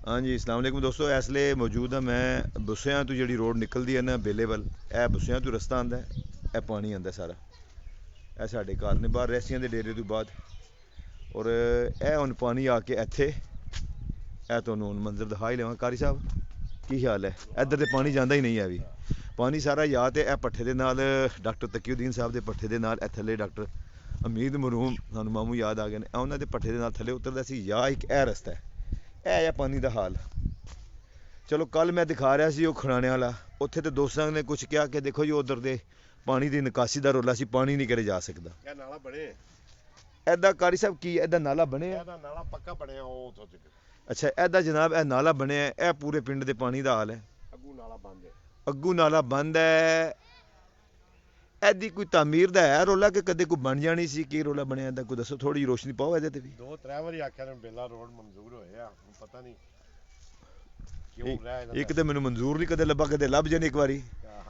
हाँ जी, अस्सलाम वालेकुम दोस्तों। इसले मौजूद हाँ मैं बुस्सेआं तो जी रोड निकलती है ना बेले वाल, यह बुस्सेआं तो रस्ता आंदा है, यह पानी आंदा सारा, यह साढ़े घर ने बाहर रैसियां दे डेरे तो बाद। और यह हुण पानी आके इत्थे, यह तुहानूं हुण मंजर दिखा ही लवां। कारी साहब की ख्याल है? इधर तो पानी जांदा ही नहीं है अभी। पानी सारा या तो यह भट्ठे दे नाल डॉक्टर तकीउद्दीन साहब के भट्ठे दे नाल, थल्ले डॉक्टर अमीद मरूम सानूं मामू याद आ गए ने, उन्हां दे भट्ठे दे नाल थल्ले उतरदा सी, या एक यह रस्ता है, यह पानी का हाल। चलो कल मैं दिखा रहा सी वो खड़ाने वाला, उत्थे तो दोस्तों ने कुछ कहा कि देखो जी उधर दे पानी की निकासी का रौला सी, पानी नहीं करे जा सकता। ਇਹ ਨਾਲਾ ਬਣੇ ऐदा कारी साहब की ऐदा नाला बने? ਇਹਦਾ ਨਾਲਾ ਪੱਕਾ ਬਣਿਆ ਉਹ ਉੱਥੋਂ ਤੱਕ अच्छा ऐदा जनाब यह नाला बने, यह पूरे पिंड के पानी का हाल है। ਅੱਗੂ ਨਾਲਾ ਬੰਦ ਹੈ अग्गू नाला बंद है, ऐदी कोई तामीर का है रौला कि कदे कोई बन जानी सी? की रौला बनया ऐदा कोई दसो, थोड़ी रोशनी पाओ ਇਹਦੇ ਤੇ भी। ਦੋ ਤਰੇ ਵਾਰੀ ਆਖਿਆ ਨੇ ਬੇਲਾ ਰੋਡ ਮਨਜ਼ੂਰ ਹੋਏ ਆ, ਹੁਣ ਪਤਾ ਨਹੀਂ ਕਿਉਂ ਰਹਿ ਜਾਂਦਾ। एक तो मैनू मंजूर नहीं कदे लभा, कदे लभ जाने एक बारी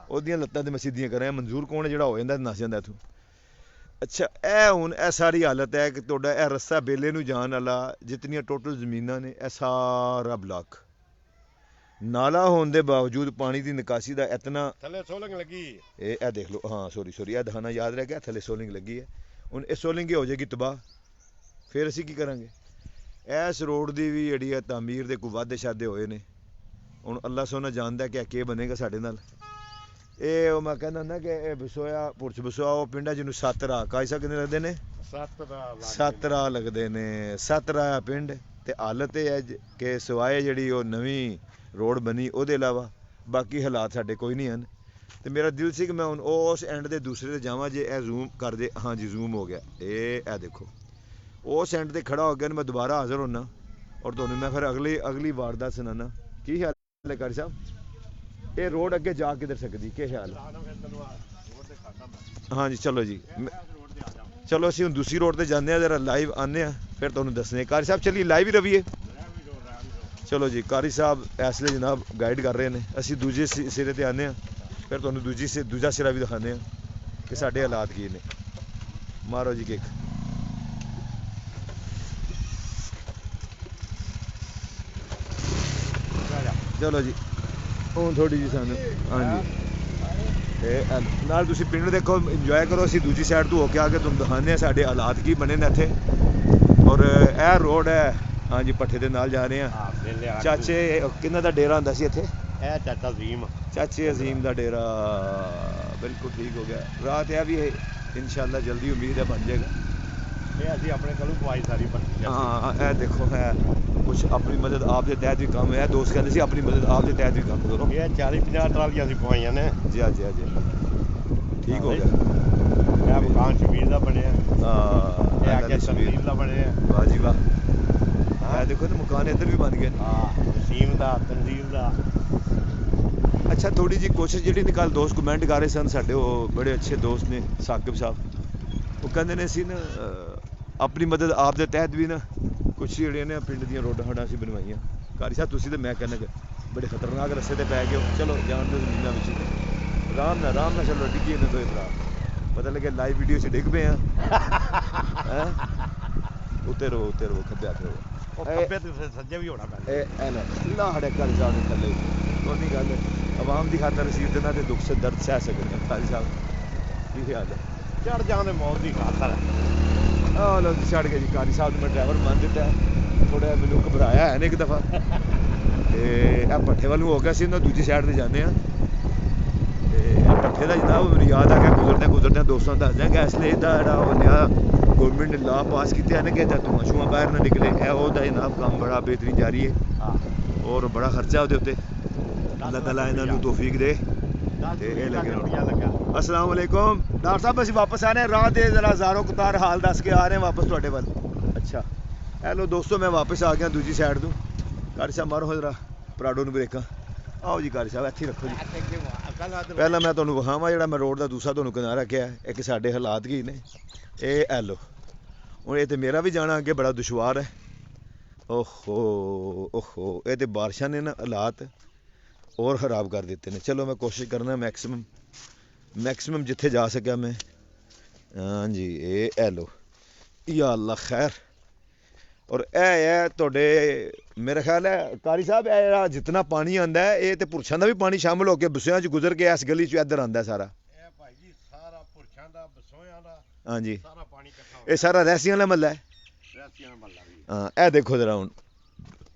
ਉਹਦੀਆਂ ਲੱਤਾਂ ਤੇ ਮੈਂ ਸਿੱਧੀਆਂ ਕਰਾਂ। ਮਨਜ਼ੂਰ ਕੌਣ ਜਿਹੜਾ ਹੋ ਜਾਂਦਾ ਨਸ ਜਾਂਦਾ ਇੱਥੋਂ। ਅੱਛਾ ਇਹ ਹੁਣ ਇਹ ਸਾਰੀ ਹਾਲਤ ਹੈ ਕਿ ਤੁਹਾਡਾ ਇਹ ਰਸਤਾ ਬੇਲੇ ਨੂੰ ਜਾਣ ਵਾਲਾ, ਜਿਤਨੀਆਂ ਟੋਟਲ ਜ਼ਮੀਨਾਂ ਨੇ ਇਹ ਸਾਰਾ ਬਲਾਕ, ਨਾਲਾ ਹੋਣ ਦੇ ਬਾਵਜੂਦ ਪਾਣੀ ਦੀ ਨਿਕਾਸੀ ਦਾ ਇਤਨਾ। ਥੱਲੇ ਸੋਲੰਗ ਲੱਗੀ ਇਹ ਦੇਖ ਲਓ, ਹਾਂ ਸੋਰੀ ਇਹ ਦਿਖਾਣਾ ਯਾਦ ਰਹਿ ਗਿਆ, ਥੱਲੇ ਸੋਲਿੰਗ ਲੱਗੀ ਹੈ। ਹੁਣ ਇਹ ਸੋਲਿੰਗ ਹੋ ਜਾਏਗੀ ਤਬਾਹ, ਫਿਰ ਅਸੀਂ ਕੀ ਕਰਾਂਗੇ? ਇਸ ਰੋਡ ਦੀ ਵੀ ਜਿਹੜੀ ਹੈ ਤਾਮੀਰ ਦੇ ਕੋਈ ਵਾਧੇ ਸ਼ਾਦੇ ਹੋਏ ਨੇ। ਹੁਣ ਅੱਲਾ ਸੋਨਾ ਜਾਣਦਾ ਕਿ ਕੀ ਬਣੇਗਾ ਸਾਡੇ ਨਾਲ। ਇਹ ਉਹ ਮੈਂ ਕਹਿੰਦਾ ਨਾ ਕਿ ਇਹ ਬਸੋਇਆ ਪੁਰਸ਼ ਬਸੋਆ ਉਹ ਪਿੰਡਾਂ ਜਿਹਨੂੰ 7 ਰਾਹ ਕਾਇਸਾ ਕਿੰਨੇ ਲੱਗਦੇ ਨੇ? 7 ਰਾਹ ਲੱਗਦੇ ਨੇ। 7 ਰਾਹ ਪਿੰਡ ਤੇ ਹਾਲਤ ਇਹ ਹੈ ਕਿ ਸਿਵਾਏ ਜਿਹੜੀ ਉਹ ਨਵੀਂ ਰੋਡ ਬਣੀ ਉਹਦੇ ਇਲਾਵਾ ਬਾਕੀ ਹਾਲਾਤ ਸਾਡੇ ਕੋਈ ਨਹੀਂ ਹਨ। ਤੇ ਮੇਰਾ ਦਿਲ ਸੀ ਕਿ ਮੈਂ ਹੁਣ ਉਸ ਐਂਡ ਦੇ ਦੂਸਰੇ ਤੇ ਜਾਵਾਂ। ਜੇ ਇਹ ਜ਼ੂਮ ਕਰ ਦੇ, ਹਾਂ ਜੀ ਜ਼ੂਮ ਹੋ ਗਿਆ। ਇਹ ਦੇਖੋ ਉਸ ਐਂਡ ਤੇ ਖੜਾ ਹੋ ਗਿਆ ਨਾ, ਮੈਂ ਦੁਬਾਰਾ ਹਾਜ਼ਰ ਹੋਣਾ ਔਰ ਤੁਹਾਨੂੰ ਮੈਂ ਫਿਰ ਅਗਲੀ ਵਾਰਦਾਤ ਸੁਣਾਣਾ। ਕੀ ਖਿਆਲ ਹੈ कारी साहब? ये रोड अगे जा किधर सकती, क्या ख्याल है? हाँ जी चलो जी, चलो असीं हुण दूसरी रोड ते जाने जरा लाइव आने फिर तुहानूं दसने। कारी साहब चलिए लाइव ही रहिए। चलो जी कारी साहब इसलिए जनाब गाइड कर रहे हैं, असीं दूजे सिरे ते आने फिर तुहानूं दूजा सिरा भी दिखाने कि साडे हालात की ने। मारो जी किक। चलो जी ਹੁਣ ਥੋੜੀ ਜੀ ਸਾਨੂੰ, ਹਾਂਜੀ ਇਹ ਨਾਲ ਤੁਸੀਂ ਪਿੰਡ ਦੇਖੋ, ਇੰਜੋਏ ਕਰੋ। ਅਸੀਂ ਦੂਜੀ ਸਾਈਡ ਤੋਂ ਹੋ ਕੇ ਆ ਕੇ ਤੁਹਾਨੂੰ ਦਿਖਾਉਂਦੇ ਹਾਂ ਸਾਡੇ ਹਾਲਾਤ ਕੀ ਬਣੇ ਨੇ ਇੱਥੇ। ਔਰ ਇਹ ਰੋਡ ਹੈ, ਹਾਂਜੀ ਪੱਠੇ ਦੇ ਨਾਲ ਜਾ ਰਹੇ ਹਾਂ। ਚਾਚੇ ਕਿਹਨਾਂ ਦਾ ਡੇਰਾ ਹੁੰਦਾ ਸੀ ਇੱਥੇ? ਇਹ ਚਾਚਾ ਅਜ਼ੀਮ, ਚਾਚੇ ਅਜ਼ੀਮ ਦਾ ਡੇਰਾ, ਬਿਲਕੁਲ ਠੀਕ ਹੋ ਗਿਆ। ਰਾਤ ਇਹ ਵੀ ਇਨਸ਼ਾਅੱਲਾ ਜਲਦੀ ਉਮੀਦ ਹੈ ਬਣ ਜਾਏਗਾ। ਇਹ ਅਸੀਂ ਆਪਣੇ ਕੋਲੋਂ ਪਵਾਈ ਸਾਰੀ ਭਰਤੀ। ਹਾਂ ਇਹ ਦੇਖੋ ਹੈ ਕੁਛ ਆਪਣੀ ਮਦਦ ਆਪ ਦੇ ਤਹਿਤ ਵੀ ਕੰਮ ਹੈ। ਦੋਸਤ ਕਹਿੰਦੇ ਸੀ ਆਪਣੀ ਮਦਦ ਆਪ ਦੇ ਤਹਿਤ ਵੀ ਕੰਮ ਕਰੋ। ਇਹ 40-50 ਟਰਾਲੀਆਂ ਅਸੀਂ ਪਵਾਈਆਂ ਨੇ। ਜੀ ਹਾਂ ਜੀ ਠੀਕ ਹੋ ਗਿਆ। ਇਹ ਮਕਾਨ ਸ਼ਮੀਰ ਦਾ ਬਣਿਆ, ਹਾਂ ਇਹ ਅੱਗੇ ਤਨਜ਼ੀਲ ਦਾ ਬਣਿਆ। ਵਾਹ ਜੀ ਵਾਹ, ਇਹ ਦੇਖੋ ਤੇ ਮਕਾਨ ਇੱਧਰ ਵੀ ਬਣ ਗਏ। ਹਾਂ ਵਸੀਮ ਦਾ, ਤਨਜ਼ੀਲ ਦਾ। ਅੱਛਾ ਥੋੜੀ ਜੀ ਕੋਸ਼ਿਸ਼ ਜਿਹੜੀ ਨਿਕਾਲ ਦੋਸਤ ਕਮੈਂਟ ਕਰ ਰਹੇ ਸਨ ਸਾਡੇ, ਉਹ ਬੜੇ ਅੱਛੇ ਦੋਸਤ ਨੇ ਸਾਕਿਬ ਸਾਹਿਬ। ਉਹ ਕਹਿੰਦੇ ਨੇ ਅਸੀਂ ਨਾ ਆਪਣੀ ਮਦਦ ਆਪ ਦੇ ਤਹਿਤ ਵੀ ਨਾ ਕੁਛ ਜਿਹੜੀਆਂ ਨੇ ਪਿੰਡ ਦੀਆਂ ਰੋਡਾਂ ਸਾਡਾ ਅਸੀਂ ਬਣਵਾਈਆਂ। कारी साहब ਤੁਸੀਂ ਤੇ ਮੈਂ ਕਹਿੰਦਾ ਕਿ ਬੜੇ ਖਤਰਨਾਕ ਰਸਤੇ ਤੇ ਪੈ ਗਏ ਹੋ। ਚਲੋ ਜਾਣ ਦਿਓ ਜ਼ਮੀਨਾਂ ਵਿੱਚ, ਆਰਾਮ ਨਾਲ ਚਲੋ, ਡਿੱਗੀ ਇਹਨਾਂ ਦੋਏ ਭਰਾ। ਪਤਾ ਲੱਗਿਆ ਲਾਈਵ ਵੀਡੀਓ 'ਚ ਡਿੱਗ ਪਏ ਆ। ਹੈਂ ਉੱਤੇ ਰਹੋ ਖੱਬੇ ਹੱਥ ਰਹੋ। ਉਹ ਖੱਬੇ ਤੇ ਸੱਜੇ ਵੀ ਹੋਣਾ ਪੈਂਦਾ। ਇਹ ਨਾ ਲਾਹੜੇ ਕਰ ਜਾਣ ਥੱਲੇ ਕੋਈ ਗੱਲ ਆਵਾਮ ਦੀ ਖਾਤਰ ਅਸੀਂ ਉਹਦੇ ਨਾਲ ਦੁੱਖ ਸੇ ਦਰਦ ਸਹਿ ਸਕਦੇ ਹਾਂ। कारी साहब ਕੀ ਖਿਆਲ ਹੈ? ਚੜ ਜਾਂਦੇ ਮੌਤ ਦੀ ਖਾਤਰ। ਆਹ ਲੋ ਛੱਡ ਕੇ ਜੀ कारी साहब ਨੂੰ ਮੈਂ ਡਰਾਈਵਰ ਮੰਨ ਦਿੱਤਾ। ਥੋੜਾ ਮੈਨੂੰ ਘਬਰਾਇਆ ਹੈ ਨੇ ਇੱਕ ਦਫਾ, ਤੇ ਇਹ ਭੱਠੇ ਵੱਲ ਨੂੰ ਹੋ ਗਿਆ ਸੀ ਨਾ, ਦੂਜੀ ਸਾਈਡ ਤੇ ਜਾਂਦੇ ਆ। ਤੇ ਇਹ ਭੱਠੇ ਦਾ ਜਨਾਬ ਮੈਨੂੰ ਯਾਦ ਆ ਗਿਆ ਗੁਜ਼ਰਦਿਆਂ ਦੋਸਤਾਂ ਦੱਸ ਦਿਆਂਗਾ। ਇਸ ਲਈ ਇਹਦਾ ਜਿਹੜਾ ਉਹ ਨया ਗੌਰਮੈਂਟ ਨੇ ਲਾ ਪਾਸ ਕੀਤੇ ਹਨ ਕਿ ਧੂੰਆਂ ਛੂਆਂ ਬਾਹਰ ਨਾ ਨਿਕਲੇ। ਇਹ ਉਹਦਾ ਜਨਾਬ ਕੰਮ ਬੜਾ ਬਿਹਤਰੀਨ ਜਾਰੀ ਹੈ ਔਰ ਬੜਾ ਖਰਚਾ ਉਹਦੇ ਉੱਤੇ। ਅੱਲਾਹ ਤਾਲਾ ਇਹਨਾਂ ਨੂੰ ਤੌਫੀਕ ਦੇ ਤੇ ਇਹ ਲੱਗੇ ਰਹੋ। अस्सलाम वालेकुम डॉक्टर साहब, ਅਸੀਂ ਵਾਪਸ ਆ ਰਹੇ ਹਾਂ। ਰਾਹ ਦੇ ਜ਼ਰਾ ਜ਼ਾਰੋ ਕਤਾਰ ਹਾਲ ਦੱਸ ਕੇ ਆ ਰਹੇ ਹਾਂ ਵਾਪਸ ਤੁਹਾਡੇ ਵੱਲ। ਅੱਛਾ ਹੈਲੋ ਦੋਸਤੋ, ਮੈਂ ਵਾਪਸ ਆ ਗਿਆ ਦੂਜੀ ਸਾਈਡ ਤੋਂ। कारी साहब ਮਾਰੋ ਜਰਾ ਪਰਾਡੋ ਨੂੰ ਬ੍ਰੇਕਾਂ। ਆਓ ਜੀ कारी साहब ਇੱਥੇ ਰੱਖੋ ਜੀ। ਪਹਿਲਾਂ ਮੈਂ ਤੁਹਾਨੂੰ ਵਿਖਾਵਾਂ ਜਿਹੜਾ ਮੈਂ ਰੋਡ ਦਾ ਦੂਸਰਾ ਤੁਹਾਨੂੰ ਕਿਨਾਰਾ ਰੱਖਿਆ ਹੈ ਕਿ ਸਾਡੇ ਹਾਲਾਤ ਕੀ ਨੇ। ਇਹ ਐਲੋ ਹੁਣ ਇਹ ਤੇ ਮੇਰਾ ਵੀ ਜਾਣਾ ਅੱਗੇ ਬੜਾ ਦੁਸ਼ਵਾਰ ਹੈ। ਓਹੋ ਇਹ ਤੇ ਬਾਰਿਸ਼ਾਂ ਨੇ ਨਾ ਹਾਲਾਤ और ख़राब कर देते हैं। चलो मैं कोशिश करना मैक्सिमम जिथे जा सका मैं। हाँ जी ये लो या अल्लाह खैर। ਔਰ ਇਹ ਹੈ ਤੁਹਾਡੇ ਮੇਰਾ ਖਿਆਲ ਹੈ ਕਾਰੀ ਸਾਹਿਬ ਇਹ ਜਿਹੜਾ ਜਿੰਨਾ ਪਾਣੀ ਆਂਦਾ ਹੈ ਇਹ ਤੇ ਪੁਰਸ਼ਾਂ ਦਾ ਵੀ ਪਾਣੀ ਸ਼ਾਮਲ ਹੋ ਕੇ ਬਸਿਆਂ 'ਚ ਗੁਜ਼ਰ ਕੇ ਇਸ ਗਲੀ 'ਚ ਇੱਧਰ ਆਂਦਾ ਸਾਰਾ। ਇਹ ਭਾਈ ਜੀ ਸਾਰਾ ਪੁਰਸ਼ਾਂ ਦਾ ਬਸੋਇਆਂ ਦਾ ਹਾਂਜੀ ਸਾਰਾ ਪਾਣੀ ਇਕੱਠਾ ਹੋ ਇਹ ਸਾਰਾ ਰਹਿਸੀਆਂ ਵਾਲਾ ਮਹੱਲਾ ਹੈ। ਰਿਆਸੀਆਂ ਦਾ ਮਹੱਲਾ ਵੀ ਹਾਂ ਇਹ ਦੇਖੋ ਜ਼ਰਾ ਹੁਣ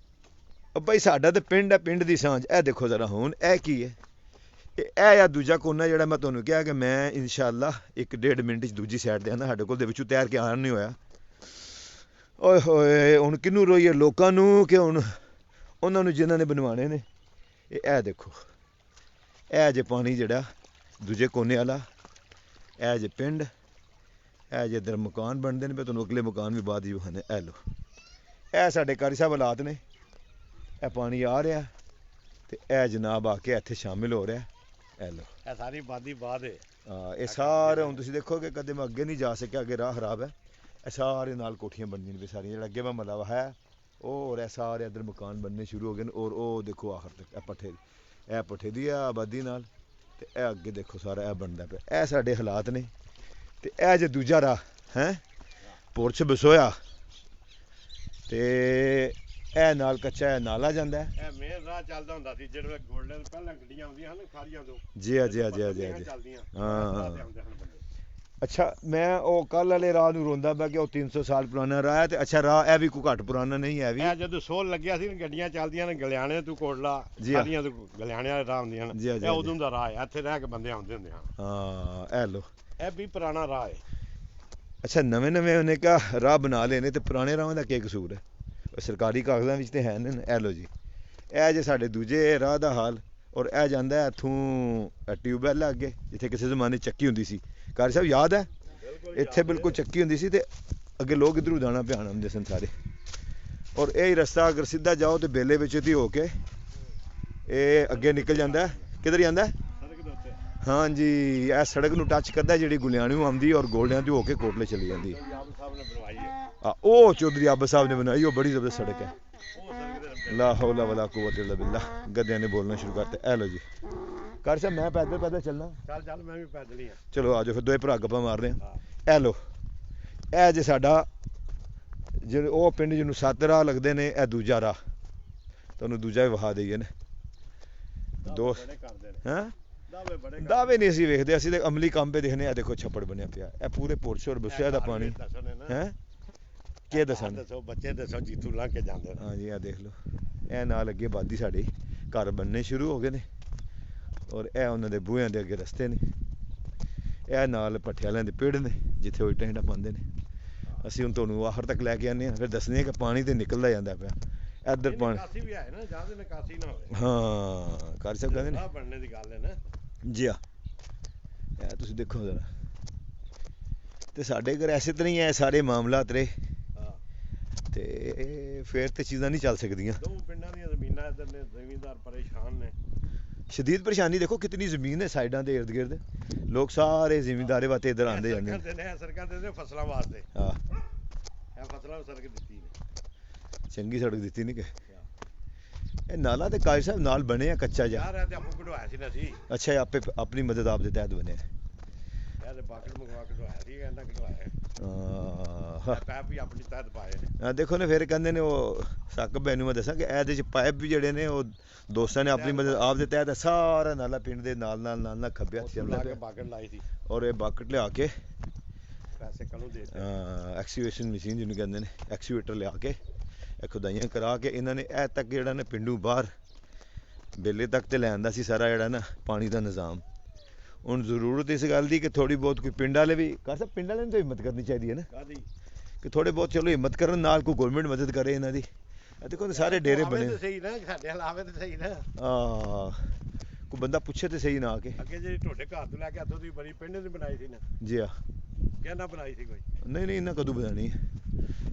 ਬਈ ਸਾਡਾ ਤੇ ਪਿੰਡ ਹੈ, ਪਿੰਡ ਦੀ ਸਾਂਝ। ਇਹ ਦੇਖੋ ਜ਼ਰਾ ਹੁਣ ਇਹ ਕੀ ਹੈ? ਇਹ ਆ ਦੂਜਾ ਕੋਨਾ ਜਿਹੜਾ ਮੈਂ ਤੁਹਾਨੂੰ ਕਿਹਾ ਕਿ ਮੈਂ ਇਨਸ਼ਾਅੱਲਾ 1-1.5 ਮਿੰਟ 'ਚ ਦੂਜੀ ਸਾਈਡ ਤੇ ਆਣਾ। ਸਾਡੇ ਕੋਲ ਦੇ ਵਿੱਚੋਂ ਤੈਰ ਕੇ ਆਉਣ ਨਹੀਂ ਹੋਇਆ। ਓਏ ਹੋਏ ਹੁਣ ਕਿਹਨੂੰ ਰੋਈਏ? ਲੋਕਾਂ ਨੂੰ ਕਿ ਹੁਣ ਉਹਨਾਂ ਨੂੰ ਜਿਨ੍ਹਾਂ ਨੇ ਬਣਵਾਣੇ ਨੇ। ਇਹ ਦੇਖੋ ਇਹ ਜੇ ਪਾਣੀ ਜਿਹੜਾ ਦੂਜੇ ਕੋਨੇ ਵਾਲਾ, ਇਹ ਜੇ ਪਿੰਡ, ਇਹ ਜੇ ਇੱਧਰ ਮਕਾਨ ਬਣਦੇ ਨੇ। ਮੈਂ ਤੁਹਾਨੂੰ ਅਗਲੇ ਮਕਾਨ ਵੀ ਬਾਅਦ ਹੀ ਵਿਖਾਣੇ। ਇਹ ਲੋ ਇਹ ਸਾਡੇ ਕਾਰੀ ਸਾਹਿਬ ਹਾਲਾਤ ਨੇ। ਇਹ ਪਾਣੀ ਆ ਰਿਹਾ ਤੇ ਇਹ ਜਨਾਬ ਆ ਕੇ ਇੱਥੇ ਸ਼ਾਮਿਲ ਹੋ ਰਿਹਾ। ਇਹ ਲੋ ਇਹ ਸਾਰੀ ਆਬਾਦੀ ਬਾਅਦ ਹੈ। ਇਹ ਸਾਰੇ ਹੁਣ ਤੁਸੀਂ ਦੇਖੋਗੇ ਕਦੇ ਮੈਂ ਅੱਗੇ ਨਹੀਂ ਜਾ ਸਕਿਆ, ਅੱਗੇ ਰਾਹ ਖਰਾਬ ਹੈ। ਇਹ ਸਾਰੇ ਨਾਲ ਕੋਠੀਆਂ ਬਣਦੀਆਂ ਨੇ ਸਾਰੀਆਂ। ਜਿਹੜਾ ਅੱਗੇ ਮੈਂ ਮਹੱਲਾ ਹੈ ਉਹ ਔਰ ਇਹ ਸਾਰੇ ਇੱਧਰ ਮਕਾਨ ਬਣਨੇ ਸ਼ੁਰੂ ਹੋ ਗਏ ਨੇ। ਔਰ ਉਹ ਦੇਖੋ ਆਖਰ ਤੱਕ ਇਹ ਪੱਠੇ ਦੀ ਆ ਆਬਾਦੀ ਨਾਲ ਤੇ ਇਹ ਅੱਗੇ ਦੇਖੋ ਸਾਰਾ ਇਹ ਬਣਦਾ ਪਿਆ। ਇਹ ਸਾਡੇ ਹਾਲਾਤ ਨੇ ਤੇ ਇਹ ਜੇ ਦੂਜਾ ਰਾਹ ਹੈ ਪੁਰਸ਼ ਬਸੋਇਆ ਤੇ ਇਹ ਨਾਲ ਕੱਚਾ ਇਹ ਨਾਲਾ ਜਾਂਦਾ ਹੈ। ਇਹ ਮੇਨ ਰਾਹ ਚੱਲਦਾ ਹੁੰਦਾ ਸੀ ਜਿਹੜੇ ਗੋਲਡਨ ਪਹਿਲਾਂ ਗੱਡੀਆਂ ਆਉਂਦੀਆਂ ਹਨ ਖਾਰੀਆਂ ਤੋਂ। ਜੀ ਜੀ ਜੀ ਜੀ ਜੀ ਚੱਲਦੀਆਂ ਹਾਂ। ਤੇ ਆਉਂਦੇ ਹਨ ਬੰਦੇ। ਅੱਛਾ ਮੈਂ ਉਹ ਕੱਲ ਵਾਲੇ ਰਾਹ ਨੂੰ ਰੋਂਦਾ ਪਿਆ ਕਿ ਉਹ 300 ਸਾਲ ਪੁਰਾਣਾ ਰਾਹ ਹੈ। ਤੇ ਅੱਛਾ ਰਾਹ ਇਹ ਵੀ ਕੋਈ ਘੱਟ ਪੁਰਾਣਾ ਨਹੀਂ ਹੈ ਵੀ। ਇਹ ਜਦੋਂ ਸੋਲ ਲੱਗਿਆ ਸੀ ਗੱਡੀਆਂ ਚੱਲਦੀਆਂ ਨੇ ਗਲਿਆਣੇ ਤੋਂ ਕੋਟਲਾ ਖਾਰੀਆਂ ਤੋਂ ਗਲਿਆਣੇ ਵਾਲੇ ਰਾਹ ਹੁੰਦੀਆਂ ਹਨ। ਇਹ ਉਦੋਂ ਦਾ ਰਾਹ ਹੈ। ਇੱਥੇ ਰਹਿ ਕੇ ਬੰਦੇ ਆਉਂਦੇ ਹੁੰਦੇ ਹਨ। ਹਾਂ ਇਹ ਲੋ ਇਹ ਵੀ ਪੁਰਾਣਾ ਰਾਹ ਹੈ। ਅੱਛਾ ਨਵੇਂ ਉਹਨੇ ਕਹਾ ਰਾਹ ਬਣਾ ਲਏ ਨੇ ਤੇ ਪੁਰਾਣੇ ਰਾਹਾਂ ਦਾ ਕੀ ਕਸੂਰ ਹੈ? ਸਰਕਾਰੀ ਕਾਗਜ਼ਾਂ ਵਿੱਚ ਤੇ ਹੈ ਨੇ। ਇਹ ਲੋ ਜੀ ਇਹ ਜੇ ਸਾਡੇ ਦੂਜੇ ਰਾਹ ਦਾ ਹਾਲ। ਔਰ ਇਹ ਜਾਂਦਾ ਇੱਥੋਂ ਟਿਊਬਵੈੱਲ ਅੱਗੇ ਜਿੱਥੇ ਕਿਸੇ ਜ਼ਮਾਨੇ ਚੱਕੀ ਹੁੰਦੀ ਸੀ। ਕਾਰੀ ਸਾਹਿਬ ਯਾਦ ਹੈ? ਇੱਥੇ ਬਿਲਕੁਲ ਚੱਕੀ ਹੁੰਦੀ ਸੀ ਤੇ ਅੱਗੇ ਲੋਕ ਇੱਧਰੋਂ ਦਾਣਾ ਪਿਆਣ ਆਉਂਦੇ ਸਨ ਸਾਰੇ। ਔਰ ਇਹ ਹੀ ਰਸਤਾ ਅਗਰ ਸਿੱਧਾ ਜਾਓ ਤੇ ਬੇਲੇ ਵਿੱਚ ਦੀ ਹੋ ਕੇ ਇਹ ਅੱਗੇ ਨਿਕਲ ਜਾਂਦਾ। ਕਿੱਧਰ ਜਾਂਦਾ? ਸੜਕ ਦੇ ਉੱਤੇ। ਹਾਂਜੀ ਇਹ ਸੜਕ ਨੂੰ ਟੱਚ ਕਰਦਾ ਜਿਹੜੀ ਗੁਲਿਆਣੀਓਂ ਆਉਂਦੀ ਔਰ ਗੋਲਡਿਆਂ ਤੋਂ ਹੋ ਕੇ ਕੋਟਲੇ ਚਲੀ ਜਾਂਦੀ। ਆਬ ਸਾਹਿਬ ਨੇ ਬਣਵਾਈ ਹੈ। ਉਹ ਚੌਧਰੀ ਆਬਾ ਸਾਹਿਬ ਨੇ ਬਣਾਈ। ਉਹ ਬੜੀ ਜ਼ਬਰਦਸਤ ਸੜਕ ਹੈ। ਉਹ ਸੜਕ ਦੇ ਉੱਤੇ। ਲਾ ਹੌਲਾ ਵਲਾ ਕੁਵਤ ਇਲਾ ਬਿल्ला। ਗੱਦਿਆਂ ਨੇ ਬੋਲਣਾ ਸ਼ੁਰੂ ਕਰਤਾ। ਇਹ ਲੋ ਜੀ ਕਾਰੀ ਸਾਹਿਬ ਮੈਂ ਪੈਦਲ ਚੱਲਣਾ। ਚੱਲ ਮੈਂ ਵੀ ਪੈਦਲ ਹੀ ਹਾਂ। ਚਲੋ ਆ ਜਾਓ ਫਿਰ ਦੋਏ ਭਰਾ ਗੱਪਾਂ ਮਾਰਦੇ ਹਾਂ। ਆ। ਇਹ ਲੋ ਇਹ ਜੇ ਸਾਡਾ ਜਿਹੜੇ ਉਹ ਪਿੰਡ ਜਿਹਨੂੰ 7 ਰਾਹ ਲੱਗਦੇ ਨੇ ਇਹ ਦੂਜਾ ਰਾਹ ਤੁਹਾਨੂੰ ਦੂਜਾ ਵੀ ਵਿਖਾ ਦਈਏ ਨੇ। ਦੋ ਬੜੇ ਕਰਦੇ ਨੇ। ਹੈਂ ਦਾਵੇ ਬੜੇ ਦਾਅਵੇ ਨਹੀਂ ਅਸੀਂ ਵੇਖਦੇ, ਅਸੀਂ ਤੇ ਅਮਲੀ ਕੰਮ ਤੇ ਦੇਖਨੇ ਆ। ਦੇਖੋ ਛੱਪੜ ਬਣਿਆ ਪਿਆ। ਇਹ ਪੂਰੇ ਪੁਰਸ਼ ਔਰ ਬਸਿਆ ਦਾ ਪਾਣੀ ਹੈ। ਕੀ ਦੱਸਾਂ? ਦੱਸੋ ਬੱਚੇ ਦੱਸੋ ਜੀਤੂ ਲਾ ਕੇ ਜਾਂਦੇ ਨੇ। ਹਾਂਜੀ ਇਹ ਦੇਖ ਲਓ ਇਹ ਨਾਲ ਅੱਗੇ ਆਬਾਦੀ ਸਾਡੇ ਘਰ ਬਣਨੇ ਸ਼ੁਰੂ ਹੋ ਗਏ ਨੇ। ਔਰ ਇਹ ਉਹਨਾਂ ਦੇ ਬੂਹਿਆਂ ਦੇ ਅੱਗੇ ਰਸਤੇ ਨੇ। ਇਹ ਨਾਲ ਭੱਠੇ ਵਾਲਿਆਂ ਦੇ ਪੇੜ ਨੇ ਜਿੱਥੇ ਉਹ ਇੱਟਾਂ ਪਾਉਂਦੇ ਨੇ। ਅਸੀਂ ਹੁਣ ਤੁਹਾਨੂੰ ਆਖਰ ਤੱਕ ਲੈ ਕੇ ਆਉਂਦੇ ਹਾਂ ਫਿਰ ਦੱਸਦੇ ਹਾਂ ਕਿ ਪਾਣੀ ਤੇ ਨਿਕਲਦਾ ਜਾਂਦਾ ਪਿਆ ਇੱਧਰ ਪਾਣੀ। ਨਿਕਾਸੀ ਵੀ ਹੈ ਨਾ ਜਾਂਦੇ ਨਿਕਾਸੀ ਨਾ ਹੋਵੇ। ਹਾਂ ਕਾਰੀ ਸਾਹਿਬ ਕਹਿੰਦੇ ਨੇ ਰਾਹ ਬਣਨੇ ਦੀ ਗੱਲ ਹੈ ਨਾ ਜੀ। ਇਹ ਤੁਸੀਂ ਦੇਖੋ ਜ਼ਰਾ ਤੇ ਸਾਡੇ ਘਰ ਐਸੇ ਤਰ੍ਹਾਂ ਹੀ ਹੈ ਸਾਰੇ ਮਾਮਲਾਤ ਰਹੇ ਹਾਂ। ਤੇ ਫਿਰ ਤੇ ਚੀਜ਼ਾਂ ਨਹੀਂ ਚੱਲ ਸਕਦੀਆਂ। ਦੋ ਪਿੰਡਾਂ ਦੀਆਂ ਜ਼ਮੀਨਾਂ ਇੱਧਰ ਨੇ ਜ਼ਮੀਂਦਾਰ ਪਰੇਸ਼ਾਨ ਨੇ। ਸ਼ਦੀਦ ਪਰੇਸ਼ਾਨੀ ਦੇਖੋ ਕਿਤਨੀ ਜ਼ਮੀਨ ਹੈ ਸਾਈਡਾਂ ਦੇ ਇਰਦ ਗਿਰਦ। ਲੋਕ ਸਾਰੇ ਜ਼ਿਮੀਂਦਾਰੇ ਵਾਸਤੇ ਇੱਧਰ ਆਉਂਦੇ ਜਾਂਦੇ ਨੇ। ਸੜਕਾਂ ਦੇ ਫਸਲਾਂ ਵਾਸਤੇ। ਹਾਂ ਇਹ ਫਸਲਾਂ ਨੂੰ ਸੜਕ ਦਿੱਤੀ ਨੇ। ਚੰਗੀ ਸੜਕ ਦਿੱਤੀ ਨਹੀਂ ਕਿ ਇਹ ਨਾਲਾ ਤੇ ਕਾਜੀ ਸਾਹਿਬ ਨਾਲ ਬਣਿਆ ਕੱਚਾ ਜਿਹਾ। ਯਾਰ ਇਹ ਤੇ ਆਪੋ ਕਢਵਾਇਆ ਸੀ ਨਾ ਸੀ। ਅੱਛਾ ਇਹ ਆਪੇ ਆਪਣੀ ਮਦਦ ਆਪ ਦੇ ਤਹਿਤ ਬਣਿਆ। ਇਹ ਤੇ ਬਾਕੜ ਮੰਗਵਾ ਕਢਵਾਇਆ ਸੀ ਇਹਨਾਂ ਕਢਵਾਇਆ। ਹਾਂ ਪੈਪ ਵੀ ਆਪਣੀ ਤਹਿਤ ਪਾਏ ਨੇ। ਦੇਖੋ ਨੇ ਫਿਰ ਕਹਿੰਦੇ ਨੇ ਉਹ ਸਾਕਬ ਬੈਨੂੰ ਮੈਂ ਦੱਸਾਂ ਕਿ ਇਹਦੇ ਚ ਪਾਈਪ ਵੀ ਜਿਹੜੇ ਨੇ ਉਹ ਦੋਸਤਾਂ ਨੇ ਆਪਣੀ ਮਦਦ ਆਪ ਦੇ ਤਹਿਤ ਸਾਰਾ ਨਾਲਾ ਪਿੰਡ ਦੇ ਨਾਲ ਖੱਬੇ ਹੱਥ ਚੱਲਦਾ ਪਿਆ। ਬਾਕੜ ਲਾਈ ਸੀ ਔਰ ਇਹ ਬਾਕਟ ਲਿਆ ਕੇ ਪੈਸੇ ਕਨੂੰ ਦੇ ਦਿੱਤੇ। ਐਕਸੀਵੇਸ਼ਨ ਮਸ਼ੀਨ ਜਿਹਨੂੰ ਕਹਿੰਦੇ ਨੇ ਐਕਸੀਵੇਟਰ ਲਿਆ ਕੇ ਇਹ ਖੁਦਾਈਆਂ ਕਰਾ ਕੇ ਇਹਨਾਂ ਨੇ ਇਹ ਤੱਕ ਜਿਹੜਾ ਨਾ ਪਿੰਡੂ ਬਾਹਰ ਬੇਲੇ ਤੱਕ ਤੇ ਲੈ ਆਂਦਾ ਸੀ ਸਾਰਾ ਜਿਹੜਾ ਨਾ ਪਾਣੀ ਦਾ ਨਿਜ਼ਾਮ। ਹੁਣ ਜ਼ਰੂਰਤ ਇਸ ਗੱਲ ਦੀ ਕਿ ਥੋੜੀ ਬਹੁਤ ਕੋਈ ਪਿੰਡ ਵਾਲੇ ਵੀ ਕਰ ਸਕ ਪਿੰਡ ਵਾਲਿਆਂ ਨੂੰ ਤਾਂ ਹਿੰਮਤ ਕਰਨੀ ਚਾਹੀਦੀ ਹੈ ਨਾ ਕਿ ਥੋੜੇ ਬਹੁਤ ਚਲੋ ਹਿੰਮਤ ਕਰਨ ਨਾਲ ਕੋਈ ਗਵਰਨਮੈਂਟ ਮਦਦ ਕਰੇ ਇਹਨਾਂ ਦੀ। ਇਹ ਦੇਖੋ ਸਾਰੇ ਡੇਰੇ ਬਣੇ ਸਹੀ ਨਾ ਸਾਡੇ ਹਲਾਵੇ ਤੇ ਸਹੀ ਨਾ। ਕੋਈ ਬੰਦਾ ਪੁੱਛੇ ਤੇ ਸਹੀ ਨਾ ਆ ਕੇ। ਅੱਗੇ ਜਿਹੜੀ ਤੁਹਾਡੇ ਘਰ ਤੋਂ ਲੈ ਕੇ ਇੱਥੋਂ ਦੀ ਬਣੀ ਪਿੰਡ ਦੀ ਬਣਾਈ ਸੀ ਨਾ। ਜੀ ਆ ਕਹਿੰਦਾ ਬਣਾਈ ਸੀ ਕੋਈ ਨਹੀਂ ਇਹਨਾਂ ਕਦੋਂ ਬਣਾਣੀ ਹੈ।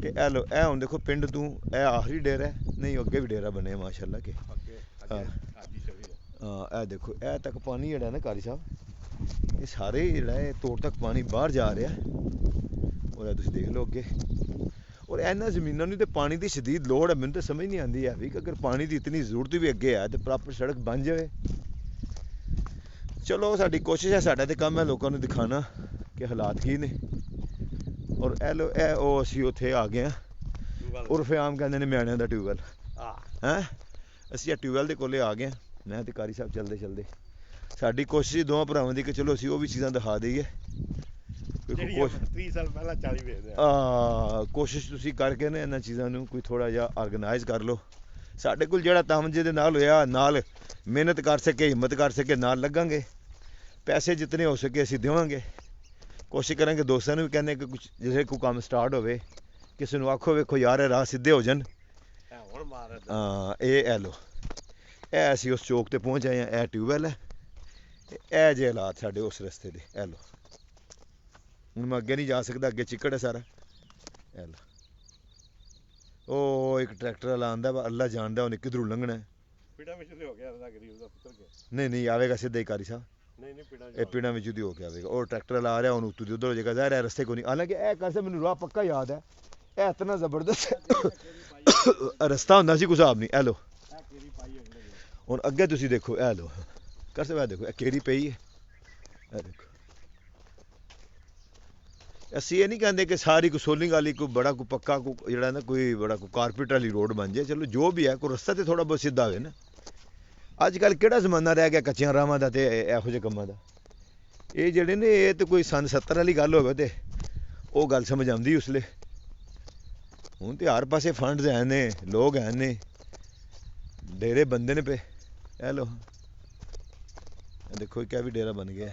ਇਹ ਲੋ ਇਹ ਹੁਣ ਦੇਖੋ ਪਿੰਡ ਤੋਂ ਇਹ ਆਖਰੀ ਡੇਰਾ ਨਹੀਂ ਅੱਗੇ ਵੀ ਡੇਰਾ ਬਣਿਆ ਮਾਸ਼ਾਅੱਲਾ ਕੇ। ਇਹ ਦੇਖੋ ਇਹ ਤੱਕ ਪਾਣੀ ਜਿਹੜਾ ਨਾ ਕਾਰੀ ਸਾਹਿਬ ਇਹ ਸਾਰੇ ਜਿਹੜਾ ਇਹ ਤੋੜ ਤੱਕ ਪਾਣੀ ਬਾਹਰ ਜਾ ਰਿਹਾ। ਔਰ ਤੁਸੀਂ ਦੇਖ ਲਓ ਅੱਗੇ ਔਰ ਇਹਨਾਂ ਜ਼ਮੀਨਾਂ ਨੂੰ ਤੇ ਪਾਣੀ ਦੀ ਸ਼ਦੀਦ ਲੋੜ ਹੈ। ਮੈਨੂੰ ਤਾਂ ਸਮਝ ਨਹੀਂ ਆਉਂਦੀ ਹੈ ਵੀ ਕਿ ਅਗਰ ਪਾਣੀ ਦੀ ਇਤਨੀ ਜ਼ਰੂਰਤ ਵੀ ਅੱਗੇ ਹੈ ਤੇ ਪ੍ਰੋਪਰ ਸੜਕ ਬਣ ਜਾਵੇ। ਚਲੋ ਸਾਡੀ ਕੋਸ਼ਿਸ਼ ਹੈ ਸਾਡਾ ਤੇ ਕੰਮ ਹੈ ਲੋਕਾਂ ਨੂੰ ਦਿਖਾਣਾ ਕਿ ਹਾਲਾਤ ਕੀ ਨੇ। ਔਰ ਇਹ ਲੋ ਇਹ ਉਹ ਅਸੀਂ ਉੱਥੇ ਆ ਗਏ ਹਾਂ ਉਰਫੇ ਆਮ ਕਹਿੰਦੇ ਨੇ ਮਿਆਣਿਆਂ ਦਾ ਟਿਊਬਵੈਲ ਹਾਂ ਹੈ। ਅਸੀਂ ਇਹ ਟਿਊਬਵੈਲ ਦੇ ਕੋਲੇ ਆ ਗਏ ਮੈਂ ਤੇ ਕਾਰੀ ਸਾਹਿਬ ਚਲਦੇ ਸਾਡੀ ਕੋਸ਼ਿਸ਼ ਦੋਵਾਂ ਭਰਾਵਾਂ ਦੀ ਕਿ ਚਲੋ ਅਸੀਂ ਉਹ ਵੀ ਚੀਜ਼ਾਂ ਦਿਖਾ ਦਈਏ। 30 ਸਾਲ ਪਹਿਲਾਂ 40 ਵੇਚਦੇ ਕੋਸ਼ਿਸ਼ ਤੁਸੀਂ ਕਰਕੇ ਨਾ ਇਹਨਾਂ ਚੀਜ਼ਾਂ ਨੂੰ ਕੋਈ ਥੋੜਾ ਜਿਹਾ ਆਰਗੇਨਾਈਜ਼ ਕਰ ਲਓ। ਸਾਡੇ ਕੋਲ ਜਿਹੜਾ ਤਾਮਜੇ ਦੇ ਨਾਲ ਹੋਇਆ, ਨਾਲ ਮਿਹਨਤ ਕਰ ਸਕੇ, ਹਿੰਮਤ ਕਰ ਸਕੇ, ਨਾਲ ਲੱਗਾਂਗੇ। ਪੈਸੇ ਜਿਤਨੇ ਹੋ ਸਕੇ ਅਸੀਂ ਦੇਵਾਂਗੇ। ਕੋਸ਼ਿਸ਼ ਕਰਾਂਗੇ ਦੋਸਤਾਂ ਨੂੰ ਵੀ ਕਹਿੰਦੇ ਕਿ ਕੁਛ ਜਿਵੇਂ ਕੋਈ ਕੰਮ ਸਟਾਰਟ ਹੋਵੇ, ਕਿਸੇ ਨੂੰ ਆਖੋ ਵੇਖੋ ਯਾਰ ਇਹ ਰਾਹ ਸਿੱਧੇ ਹੋ ਜਾਣ। ਇਹ ਲੋ, ਇਹ ਅਸੀਂ ਉਸ ਚੌਕ ਤੇ ਪਹੁੰਚ ਆਏ ਹਾਂ। ਇਹ ਟਿਊਬਵੈਲ ਹੈ, ਇਹ ਜੇ ਹਾਲਾਤ ਸਾਡੇ ਉਸ ਰਸਤੇ ਦੇ। ਇਹ ਲੋ, ਹੁਣ ਮੈਂ ਅੱਗੇ ਨਹੀਂ ਜਾ ਸਕਦਾ, ਅੱਗੇ ਚਿੱਕੜ ਹੈ ਸਾਰਾ। ਇਹ ਲੋ, ਉਹ ਇੱਕ ਟਰੈਕਟਰ ਵਾਲਾ ਆਂਦਾ ਵਾ, ਅੱਲਾ ਜਾਣਦਾ ਉਹਨੇ ਕਿਧਰੋਂ ਲੰਘਣਾ। ਪੀੜਾਂ ਵਿੱਚ ਤੇ ਹੋ ਗਿਆ ਇਹਦਾ ਗਰੀਬ ਦਾ ਪੁੱਤਰ ਕੇ। ਨਹੀਂ ਆਵੇਗਾ ਸਿੱਧਾ ਹੀ ਕਾਰੀ ਸਾਹਿਬ। ਨਹੀਂ ਇਹ ਪੀੜਾਂ ਵਿੱਚ ਦੀ ਹੋ ਕੇ ਆਵੇਗਾ। ਉਹ ਟਰੈਕਟਰ ਵਾਲਾ ਆ ਰਿਹਾ, ਉਹਨੂੰ ਉੱਤੋਂ ਦੀ ਉੱਧਰ ਹੋ ਜਾਏਗਾ। ਜ਼ਾਹਿਰ ਹੈ ਰਸਤੇ ਕੋ ਨਹੀਂ। ਹਾਲਾਂਕਿ ਇਹ ਕਰ ਮੈਨੂੰ ਰਾਹ ਪੱਕਾ ਯਾਦ ਹੈ। ਇਹ ਇਤਨਾ ਜ਼ਬਰਦਸਤ ਰਸਤਾ ਹੁੰਦਾ ਸੀ, ਕੋਈ ਹਿਸਾਬ ਨਹੀਂ। ਇਹ ਲੋ, ਹੁਣ ਅੱਗੇ ਤੁਸੀਂ ਦੇਖੋ। ਇਹ ਲੋ ਕਰ ਸਕਦੇ, ਦੇਖੋ ਇਹ ਕਿਹੜੀ ਪਈ ਹੈ। ਇਹ ਦੇਖੋ, ਅਸੀਂ ਇਹ ਨਹੀਂ ਕਹਿੰਦੇ ਕਿ ਸਾਰੀ ਕੋਈ ਸੋਲਿੰਗ ਵਾਲੀ ਕੋਈ ਬੜਾ ਕੋਈ ਪੱਕਾ ਕੋਈ ਜਿਹੜਾ ਨਾ ਕੋਈ ਬੜਾ ਕੋਈ ਕਾਰਪੇਟ ਵਾਲੀ ਰੋਡ ਬਣ ਜਾਏ। ਚਲੋ ਜੋ ਵੀ ਹੈ, ਕੋਈ ਰਸਤਾ ਤੇ ਥੋੜਾ ਬਹੁਤ ਸਿੱਧਾ ਹੋਵੇ ਨਾ। ਅੱਜ ਕੱਲ੍ਹ ਕਿਹੜਾ ਜ਼ਮਾਨਾ ਰਹਿ ਗਿਆ ਕੱਚੀਆਂ ਰਾਹਾਂ ਦਾ ਤੇ ਇਹੋ ਜਿਹੇ ਕੰਮਾਂ ਦਾ। ਇਹ ਜਿਹੜੇ ਨੇ ਇਹ ਤੇ ਕੋਈ ਸੰਨ 70 ਵਾਲੀ ਗੱਲ ਹੋਵੇ ਤੇ ਉਹ ਗੱਲ ਸਮਝ ਆਉਂਦੀ ਉਸਲੇ। ਹੁਣ ਤੇ ਹਰ ਪਾਸੇ ਫੰਡਸ ਹੈ ਨੇ, ਲੋਕ ਹੈ ਨੇ, ਡੇਰੇ ਬੰਦੇ ਨੇ ਪਏ। ਇਹ ਲੋ, ਦੇਖੋ ਕਿਆ ਵੀ ਡੇਰਾ ਬਣ ਗਿਆ।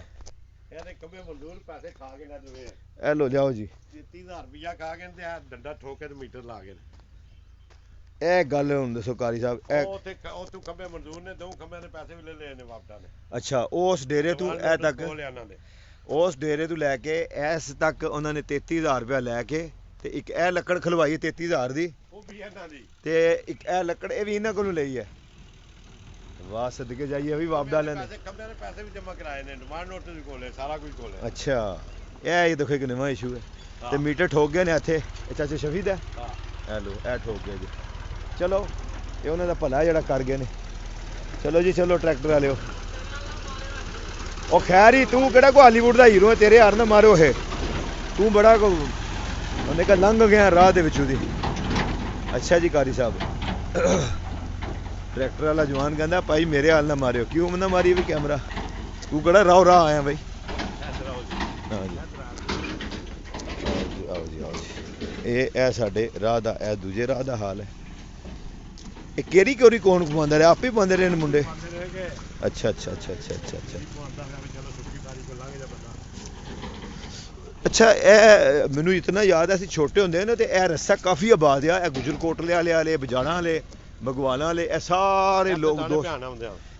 ਇਹਦੇ ਕੰਮੇ ਮਜ਼ਦੂਰ ਪੈਸੇ ਖਾ ਕੇ ਨਾ ਦੇਵੇ। ਇਹ ਲੋ ਜਾਓ ਜੀ, 30000 ਰੁਪਇਆ ਖਾ ਕੇ ਤੇ ਡੰਡਾ ਠੋਕ ਕੇ ਤੇ ਮੀਟਰ ਲਾ ਕੇ। ਇਹ ਗੱਲ ਹੁਣ ਦੱਸੋ ਕਾਰੀ ਸਾਹਿਬ। ਉਹ ਤੂੰ ਖੰਭੇ ਮਨਜ਼ੂਰ ਨੇ, ਦੋ ਖੰਭਿਆਂ ਦੇ ਪੈਸੇ ਵੀ ਲੈ ਲਏ ਨੇ ਵਾਪਟਾ ਨੇ। ਅੱਛਾ, ਉਸ ਡੇਰੇ ਤੋਂ ਇਹ ਤੱਕ, ਉਸ ਡੇਰੇ ਤੋਂ ਲੈ ਕੇ ਇਸ ਤੱਕ ਉਹਨਾਂ ਨੇ 33000 ਰੁਪਇਆ ਲੈ ਕੇ ਤੇ ਇੱਕ ਇਹ ਲੱਕੜ ਖਲਵਾਈ 33000 ਦੀ, ਉਹ ਵੀ ਇਹਨਾਂ ਦੀ, ਤੇ ਇੱਕ ਇਹ ਲੱਕੜ ਇਹ ਵੀ ਇਹਨਾਂ ਕੋਲੋਂ ਲਈ ਹੈ। ਵਾਹ ਸਦਕੇ ਜਾਈਏ, ਵੀ ਵਾਪਦਾ ਲੈਂਦੇ। ਖੰਭਿਆਂ ਦੇ ਪੈਸੇ ਵੀ ਜਮ੍ਹਾਂ ਕਰਾਏ ਨੇ, ਡਿਮਾਂਡ ਨੋਟਿਸ ਵੀ ਕੋਲੇ, ਸਾਰਾ ਕੁਝ ਕੋਲੇ। ਅੱਛਾ, ਇਹ ਦੇਖੋ ਇੱਕ ਨਵਾਂ ਇਸ਼ੂ ਹੈ। ਤੇ ਮੀਟਰ ਠੋਕ ਗਏ ਨੇ ਇੱਥੇ। ਇਹ ਚਾਚੇ ਸ਼ਫੀਦ ਹੈ। ਇਹ ਲੋ, ਇਹ ਠੋਕ ਗਏ ਜੀ। ਚਲੋ ਇਹ ਉਹਨਾਂ ਦਾ ਭਲਾ ਜਿਹੜਾ ਕਰ ਗਏ ਨੇ। ਚਲੋ ਜੀ ਚਲੋ, ਟਰੈਕਟਰ ਵਾਲਿਓ। ਉਹ ਖੈਰ ਹੀ, ਤੂੰ ਕਿਹੜਾ ਕੋ ਹਾਲੀਵੁੱਡ ਦਾ ਹੀਰੋ ਹੈ, ਤੇਰੇ ਹਰ ਨਾ ਮਾਰੋ ਇਹ। ਤੂੰ ਬੜਾ ਕੋ ਉਹਨੇ ਕਾ ਲੰਘ ਗਿਆ ਰਾਹ ਦੇ ਵਿੱਚੋਂ ਦੀ। ਅੱਛਾ ਜੀ ਕਾਰੀ ਸਾਹਿਬ, ਟਰੈਕਟਰ ਵਾਲਾ ਜਵਾਨ ਕਹਿੰਦਾ ਭਾਈ ਮੇਰੇ ਹਾਲ ਨਾ ਮਾਰਿਓ। ਕਿਉਂ ਨਾ ਮਾਰੀ ਵੀ ਕੈਮਰਾ? ਤੂੰ ਕਿਹੜਾ ਰਾਹ ਆਇਆ ਬਾਈ? ਹਾਂ ਜੀ, ਆਓ ਜੀ ਆਓ ਜੀ। ਇਹ ਸਾਡੇ ਰਾਹ ਦਾ, ਇਹ ਦੂਜੇ ਰਾਹ ਦਾ ਹਾਲ ਹੈ। ਇਹ ਕਿਹੜੀ ਕੌਣ ਘੁਮਾਉਂਦਾ ਰਿਹਾ? ਆਪੇ ਪਾਉਂਦੇ ਰਹੇ ਨੇ ਮੁੰਡੇ। ਅੱਛਾ। ਅੱਛਾ, ਇਹ ਮੈਨੂੰ ਇਤਨਾ ਯਾਦ ਹੈ, ਅਸੀਂ ਛੋਟੇ ਹੁੰਦੇ ਨੇ ਤੇ ਇਹ ਰਸਤਾ ਕਾਫੀ ਆਬਾਦ ਆ। ਇਹ ਗੁਜਰ ਕੋਟਲੇ ਵਾਲੇ, ਬਜਾਣਾ ਵਾਲੇ, ਬਗਵਾਲਾਂ ਵਾਲੇ, ਇਹ ਸਾਰੇ ਲੋਕ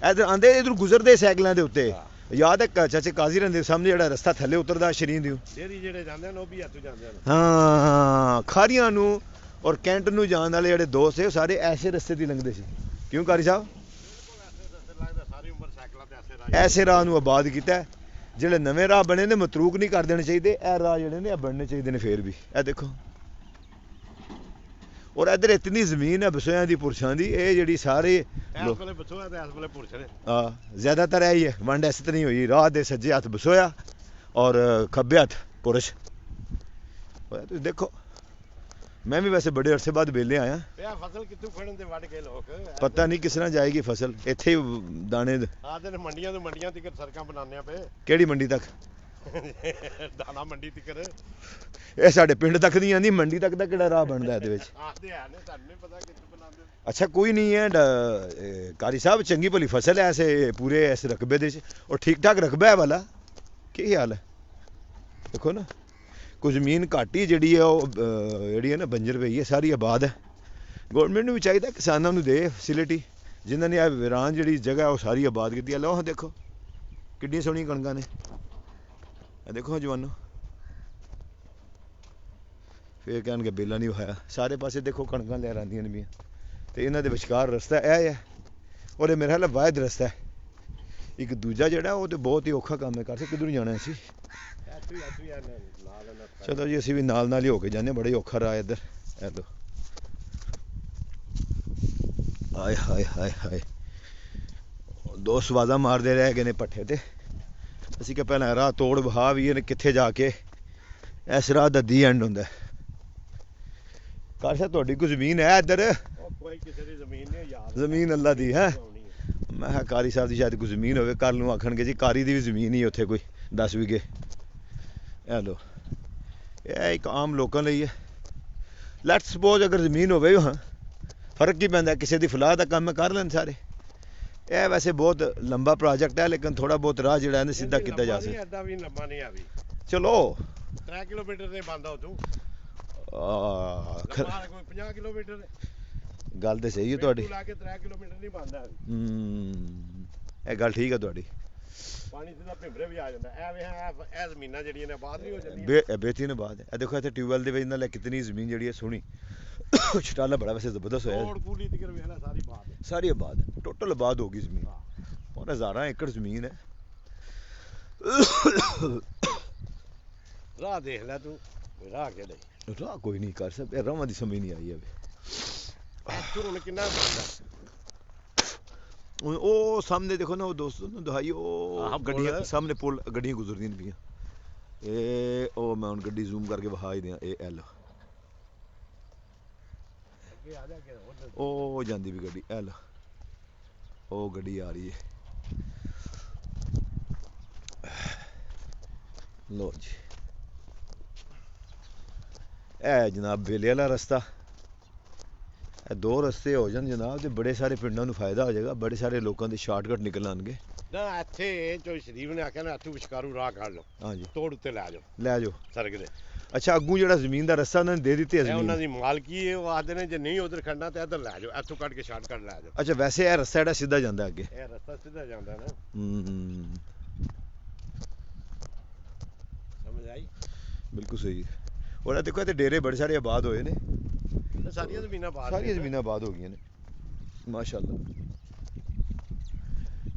ਇਧਰ ਆਉਂਦੇ, ਇਧਰ ਗੁਜ਼ਰਦੇ ਸਾਈਕਲਾਂ ਦੇ ਉੱਤੇ। ਯਾਦ ਹੈ ਚਾਚੇ ਕਾਜ਼ੀ ਰਹਿੰਦੇ ਸਾਹਮਣੇ ਜਿਹੜਾ ਰਸਤਾ ਥੱਲੇ ਉਤਰਦਾ ਸ਼ਰੀਨ ਦੀ, ਜਿਹੜੇ ਜਾਂਦੇ ਨੇ ਉਹ ਵੀ ਹੱਥੋਂ ਜਾਂਦੇ ਨੇ। ਹਾਂ, ਖਾਰੀਆਂ ਨੂੰ ਔਰ ਕੈਂਟ ਨੂੰ ਜਾਣ ਵਾਲੇ ਜਿਹੜੇ ਦੋਸਤ ਹੈ ਉਹ ਸਾਰੇ ਐਸੇ ਰਸਤੇ ਦੀ ਲੰਘਦੇ ਸੀ। ਕਿਉਂ ਕਾਰੀ ਸਾਹਿਬ? ਐਸੇ ਰਾਹ ਨੂੰ ਆਬਾਦ ਕੀਤਾ। ਜਿਹੜੇ ਨਵੇਂ ਰਾਹ ਬਣੇ ਨੇ ਮਤਰੂਕ ਨਹੀਂ ਕਰ ਦੇਣੇ ਚਾਹੀਦੇ। ਇਹ ਰਾਹ ਜਿਹੜੇ ਨੇ ਇਹ ਬਣਨੇ ਚਾਹੀਦੇ ਨੇ ਫੇਰ ਵੀ। ਇਹ ਦੇਖੋ, ਔਰ ਇੱਧਰ ਇਤਨੀ ਜ਼ਮੀਨ ਹੈ ਬਸੋਇਆਂ ਦੀ, ਪੁਰਸ਼ਾਂ ਦੀ। ਇਹ ਜਿਹੜੀ ਸਾਰੇ ਜ਼ਿਆਦਾਤਰ ਇਹ ਹੀ ਹੈ, ਵੰਡ ਇਸ ਤਰ੍ਹਾਂ ਹੀ ਹੋਈ। ਰਾਹ ਦੇ ਸੱਜੇ ਹੱਥ ਬਸੋਇਆ ਔਰ ਖੱਬੇ ਹੱਥ ਪੁਰਸ਼। ਤੁਸੀਂ ਦੇਖੋ, ਮੈਂ ਵੀ ਵੈਸੇ ਬੜੇ ਅਰਸੇ ਬਾਅਦ ਵੇਲੇ ਆਇਆ। ਫਸਲ ਕਿੱਥੋਂ ਖੜਨ ਤੇ ਵੱਢ ਕੇ ਲੋਕ, ਪਤਾ ਨਹੀਂ ਕਿਸ ਤਰ੍ਹਾਂ ਜਾਏਗੀ ਫਸਲ। ਇੱਥੇ ਦਾਣੇ ਆਦੇ ਮੰਡੀਆਂ ਤੋਂ ਮੰਡੀਆਂ ਤੱਕ ਸੜਕਾਂ ਬਣਾਉਂਦੇ ਪਏ। ਕਿਹੜੀ ਮੰਡੀ ਤੱਕ? ਦਾਣਾ ਮੰਡੀ ਤੱਕ। ਇਹ ਸਾਡੇ ਪਿੰਡ ਤੱਕ ਨਹੀਂ ਆਂਦੀ, ਮੰਡੀ ਤੱਕ ਦਾ ਕਿਹੜਾ ਰਾਹ ਬਣਦਾ ਇਹਦੇ ਵਿੱਚ? ਆਖਦੇ ਆ ਨੇ, ਤੁਹਾਨੂੰ ਨਹੀਂ ਪਤਾ ਕਿੱਥੇ ਬਣਾਉਂਦੇ। ਅੱਛਾ, ਕੋਈ ਨਹੀਂ ਹੈ ਕਾਰੀ ਸਾਹਿਬ, ਚੰਗੀ ਭਲੀ ਫਸਲ ਹੈ ਐਸੇ ਪੂਰੇ ਇਸ ਰਕਬੇ ਦੇ ਔਰ ਠੀਕ ਠਾਕ ਰਕਬਾ ਹੈ ਵਾਲਾ। ਕੀ ਹਾਲ ਹੈ? ਦੇਖੋ ਨਾ, ਕੁਝ ਜ਼ਮੀਨ ਘਾਟੀ ਜਿਹੜੀ ਹੈ ਉਹ ਜਿਹੜੀ ਹੈ ਨਾ ਬੰਜਰ ਪਈ ਹੈ, ਸਾਰੀ ਆਬਾਦ ਹੈ। ਗੌਰਮੈਂਟ ਨੂੰ ਵੀ ਚਾਹੀਦਾ ਕਿਸਾਨਾਂ ਨੂੰ ਦੇ ਫੈਸਿਲਿਟੀ, ਜਿਨ੍ਹਾਂ ਨੇ ਇਹ ਵੀਰਾਨ ਜਿਹੜੀ ਜਗ੍ਹਾ ਉਹ ਸਾਰੀ ਆਬਾਦ ਕੀਤੀ ਹੈ। ਲਓ ਦੇਖੋ ਕਿੰਨੀਆਂ ਸੋਹਣੀਆਂ ਕਣਕਾਂ ਨੇ। ਇਹ ਦੇਖੋ ਜਵਾਨੋ, ਫੇਰ ਕਹਿਣਗੇ ਬੇਲਾ ਨਹੀਂ ਵਹਾਇਆ। ਸਾਰੇ ਪਾਸੇ ਦੇਖੋ ਕਣਕਾਂ ਲਹਿਰਾਉਂਦੀਆਂ ਨੇ ਪਈਆਂ ਤੇ ਇਹਨਾਂ ਦੇ ਵਿਚਕਾਰ ਰਸਤਾ ਇਹ ਹੈ। ਔਰ ਇਹ ਮੇਰਾ ਖਿਆਲ ਵਾਹਿਦ ਰਸਤਾ ਹੈ। ਇੱਕ ਦੂਜਾ ਜਿਹੜਾ ਉਹ ਤੇ ਬਹੁਤ ਹੀ ਔਖਾ ਕੰਮ ਹੈ। ਕਰ ਕਿੱਧਰ ਜਾਣਾ ਅਸੀਂ? ਚਲੋ ਜੀ, ਅਸੀਂ ਵੀ ਨਾਲ ਹੀ ਹੋ ਕੇ ਜਾਂਦੇ। ਬੜਾ ਹੀ ਔਖਾ ਰਾਹ ਇੱਧਰ। ਇਹ ਲੋ, ਹਾਏ ਹਾਏ ਹਾਏ ਹਾਏ, ਦੋਸਤ ਆਵਾਜ਼ਾਂ ਮਾਰਦੇ ਰਹਿ ਗਏ ਨੇ ਪੱਠੇ ਤੇ। ਅਸੀਂ ਕਿ ਪਹਿਲਾਂ ਰਾਹ ਤੋੜ ਵਹਾ ਵੀ ਇਹਨੇ ਕਿੱਥੇ ਜਾ ਕੇ। ਇਸ ਰਾਹ ਦਾ ਦੀ ਐਂਡ ਹੁੰਦਾ। ਕਾਰ ਸਾਹਿਬ ਤੁਹਾਡੀ ਕੋਈ ਜ਼ਮੀਨ ਹੈ ਇੱਧਰ? ਉਹ ਕੋਈ ਕਿਸੇ ਦੀ ਜ਼ਮੀਨ ਨਹੀਂ ਯਾਰ, ਜ਼ਮੀਨ ਅੱਲਾ ਦੀ ਹੈ। ਆਉਣੀ ਹੈ। ਮੈਂ ਕਿਹਾ ਕਾਰੀ ਸਾਹਿਬ ਦੀ ਸ਼ਾਇਦ ਕੋਈ ਜ਼ਮੀਨ ਹੋਵੇ, ਕੱਲ ਨੂੰ ਆਖਣਗੇ ਜੀ ਕਾਰੀ ਦੀ ਵੀ ਜ਼ਮੀਨ ਹੀ ਉੱਥੇ ਕੋਈ 10 ਵਿਗੇ। ਇਹ ਲੋ, ਇਹ ਇੱਕ ਆਮ ਲੋਕਾਂ ਲਈ ਹੈ। ਲੈਟਸ ਸਪੋਜ਼ ਅਗਰ ਜ਼ਮੀਨ ਹੋਵੇ, ਹਾਂ ਫਰਕ ਕੀ ਪੈਂਦਾ, ਕਿਸੇ ਦੀ ਫਲਾਹ ਦਾ ਕੰਮ ਕਰ ਲੈਣ ਸਾਰੇ। ਇਹ ਵੈਸੇ ਬਹੁਤ ਲੰਬਾ ਪ੍ਰੋਜੈਕਟ ਹੈ, ਲੇਕਿਨ ਥੋੜਾ ਬਹੁਤ ਰਾਹ ਜਿਹੜਾ ਇਹਨੇ ਸਿੱਧਾ ਕੀਤਾ ਜਾ ਸਕਦਾ। ਐਡਾ ਵੀ ਲੰਬਾ ਨਹੀਂ ਆ ਵੀ। ਚਲੋ 3 ਕਿਲੋਮੀਟਰ ਦੇ ਬੰਦਾ ਹੋ ਤੂੰ, ਆਹ ਲੰਬਾ ਕੋਈ 50 ਕਿਲੋਮੀਟਰ ਗੱਲ ਤੇ ਸਹੀ ਹੈ ਤੁਹਾਡੀ। ਲਾ ਕੇ 3 ਕਿਲੋਮੀਟਰ ਨਹੀਂ ਬੰਦਾ। ਇਹ ਗੱਲ ਠੀਕ ਹੈ ਤੁਹਾਡੀ। ਪਾਣੀ ਸਿੱਧਾ ਭਿੰਬਰੇ ਵੀ ਆ ਜਾਂਦਾ। ਇਹ ਜ਼ਮੀਨਾਂ ਜਿਹੜੀਆਂ ਨੇ ਬਾਅਦ ਨਹੀਂ ਹੋ ਜਾਂਦੀਆਂ। ਬੇਤੀ ਨੇ ਬਾਅਦ ਇਹ ਦੇਖੋ ਇੱਥੇ ਟਿਊਬਵੈਲ ਦੇ ਵਿੱਚ ਨਾਲ ਕਿਤਨੀ ਜ਼ਮੀਨ ਜਿਹੜੀ ਹੈ ਸੋਹਣੀ। ਛਟਾਲਾ ਬੜਾ ਵੈਸੇ ਜ਼ਬਰਦਸਤ ਹੋਇਆ। ਕੋੜ ਕੂਲੀ ਤੱਕ ਵੇਖ ਲੈ, ਸਾਰੀ ਬਾਤ ਹੈ। ਸਾਰੀ ਆਬਾਦ, ਟੋਟਲ ਆਬਾਦ ਹੋ ਗਈ ਜ਼ਮੀਨ। ਹੁਣ ਹਜ਼ਾਰਾਂ ਏਕੜ ਜ਼ਮੀਨ ਹੈ। ਰਾਹ ਦੇਖ ਲੈ ਤੂੰ, ਰਾਹ ਕਿਹੜੇ? ਰਾਹ ਕੋਈ ਨਹੀਂ ਕਰ ਸਕਦਾ, ਰਾਹਾਂ ਦੀ ਸਮਝ ਨਹੀਂ ਆਈ ਹੈ। ਇੱਥੋਂ ਹੁਣ ਕਿੰਨਾ ਬਣਦਾ? ਉਹ ਸਾਹਮਣੇ ਦੇਖੋ ਨਾ, ਉਹ ਦੋਸਤੋ ਨੂੰ ਦਿਖਾਈ, ਉਹ ਗੱਡੀਆਂ ਸਾਹਮਣੇ ਪੁਲ, ਗੱਡੀਆਂ ਗੁਜ਼ਰਦੀਆਂ ਨੇ ਪਈਆਂ। ਇਹ ਉਹ ਮੈਂ ਹੁਣ ਗੱਡੀ ਜ਼ੂਮ ਕਰਕੇ ਵਿਖਾ ਹੀ ਦਿਆਂ। ਇਹ ਐਲ ਉਹ ਜਾਂਦੀ ਵੀ ਗੱਡੀ, ਐਲ ਉਹ ਗੱਡੀ ਆ ਰਹੀ ਹੈ। ਲੋ ਜੀ, ਇਹ ਜਨਾਬ ਬੇਲੇ ਵਾਲਾ ਰਸਤਾ। ਇਹ ਦੋ ਰਸਤੇ ਹੋ ਜਾਣ ਜਨਾਬ ਤੇ ਬੜੇ ਸਾਰੇ ਪਿੰਡਾਂ ਨੂੰ ਫਾਇਦਾ ਹੋ ਜਾਏਗਾ, ਬੜੇ ਸਾਰੇ ਲੋਕਾਂ ਦੇ ਸ਼ਾਰਟਕਟ ਨਿਕਲ ਆਣਗੇ ਨਾ। ਇੱਥੇ ਜੋ ਸ਼ਰੀਫ ਨੇ ਆਖਿਆ ਨਾ, ਇੱਥੋਂ ਵਿਚਕਾਰੂ ਰਾਹ ਕੱਢ ਲਓ। ਹਾਂਜੀ, ਤੋੜ ਉੱਤੇ ਲੈ ਜਾਓ ਸੜਕ ਦੇ। ਅੱਛਾ, ਅੱਗੂ ਜਿਹੜਾ ਜ਼ਮੀਨ ਦਾ ਰਸਤਾ ਉਹਨਾਂ ਨੇ ਦੇ ਦਿੱਤੀ ਹੈ ਜ਼ਮੀਨ, ਉਹਨਾਂ ਦੀ ਮਾਲਕੀ ਹੈ। ਉਹ ਆਖਦੇ ਨੇ ਜੇ ਨਹੀਂ ਉਧਰ ਖੜਨਾ ਤੇ ਇੱਧਰ ਲੈ ਜਾਓ, ਇੱਥੋਂ ਕੱਢ ਕੇ ਸ਼ਾਰਟਕਟ ਲੈ ਜਾਓ। ਅੱਛਾ, ਵੈਸੇ ਇਹ ਰਸਤਾ ਜਿਹੜਾ ਸਿੱਧਾ ਜਾਂਦਾ ਅੱਗੇ, ਇਹ ਰਸਤਾ ਸਿੱਧਾ ਜਾਂਦਾ ਨਾ। ਸਮਝ ਆਈ? ਬਿਲਕੁਲ ਸਹੀ ਹੈ। ਔਰ ਦੇਖੋ ਇੱਥੇ ਡੇਰੇ ਬੜੇ ਸਾਰੇ ਆਬਾਦ ਹੋਏ ਨੇ। ਸਾਰੀਆਂ ਜ਼ਮੀਨਾਂ ਆਬਾਦ ਹੋ ਗਈਆਂ ਨੇ ਮਾਸ਼ਾਅੱਲਾ।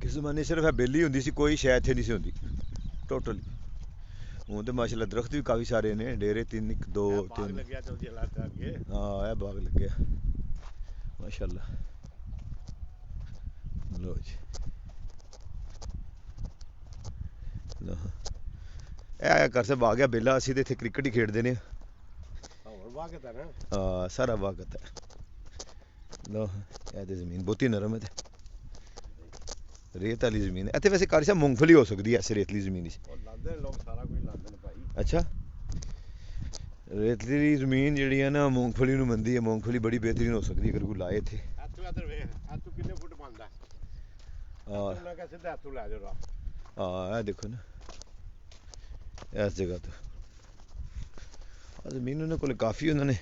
ਕਿਸ ਜ਼ਮਾਨੇ ਸਿਰਫ ਇਹ ਬੇਲੀ ਹੁੰਦੀ ਸੀ, ਕੋਈ ਸ਼ਾਇਦ ਇੱਥੇ ਨਹੀਂ ਸੀ ਹੁੰਦੀ ਟੋਟਲੀ। ਹੁਣ ਤੇ ਮਾਸ਼ਾਅੱਲਾ ਦਰਖਤ ਵੀ ਕਾਫੀ ਸਾਰੇ ਨੇ, ਡੇਰੇ 3 1 2 3 ਲੱਗਿਆ ਚੌਧੀ ਇਲਾਕੇ ਅੱਗੇ। ਹਾਂ, ਇਹ ਬਾਗ ਲੱਗਿਆ ਮਾਸ਼ਾਅੱਲਾ। ਲੋ ਜੀ, ਇਹ ਕਰ ਸੇ ਬਾਗ ਆ ਬੇਲਾ। ਅਸੀਂ ਤੇ ਇੱਥੇ ਕ੍ਰਿਕਟ ਹੀ ਖੇਡਦੇ ਨੇ। ਵਾਕਤ ਹੈ ਨਾ, ਸਾਰਾ ਵਾਕਤ ਹੈ। ਲੋ, ਇਹ ਤੇ ਜ਼ਮੀਨ ਬਹੁਤੀ ਨਰਮ ਹੈ ਤੇ ਰੇਤ ਵਾਲੀ ਜ਼ਮੀਨ ਹੈ। ਇੱਥੇ ਵੈਸੇ ਕਾਰੀ ਸਾਹਿਬ ਮੂੰਗਫਲੀ ਹੋ ਸਕਦੀ ਹੈ ਐਸੇ ਰੇਤਲੀ ਜ਼ਮੀਨ ਵਿੱਚ। ਲਾਉਂਦੇ ਨੇ ਲੋਕ, ਸਾਰਾ ਕੁਝ ਲਾਉਂਦੇ ਨੇ ਭਾਈ। ਅੱਛਾ, ਰੇਤਲੀ ਜ਼ਮੀਨ ਜਿਹੜੀ ਹੈ ਨਾ, ਮੂੰਗਫਲੀ ਨੂੰ ਮੰਨਦੀ ਹੈ। ਮੂੰਗਫਲੀ ਬੜੀ ਬਿਹਤਰੀਨ ਹੋ ਸਕਦੀ ਹੈ ਅਗਰ ਕੋਈ ਲਾਏ ਇੱਥੇ। ਇੱਧਰ ਵੇਖ, ਇੱਥੋਂ ਕਿੰਨੇ ਫੁੱਟ ਬਣਦਾ? ਮੈਂ ਕਿਹਾ ਸਿੱਧਾ ਇੱਥੋਂ ਲੈ ਜਾਓ ਰਾਹ। ਇਹ ਦੇਖੋ ਨਾ, ਇਸ ਜਗ੍ਹਾ ਤੋਂ ਜ਼ਮੀਨ ਉਹਨਾਂ ਕੋਲ ਕਾਫੀ ਉਹਨਾਂ ਨੇ।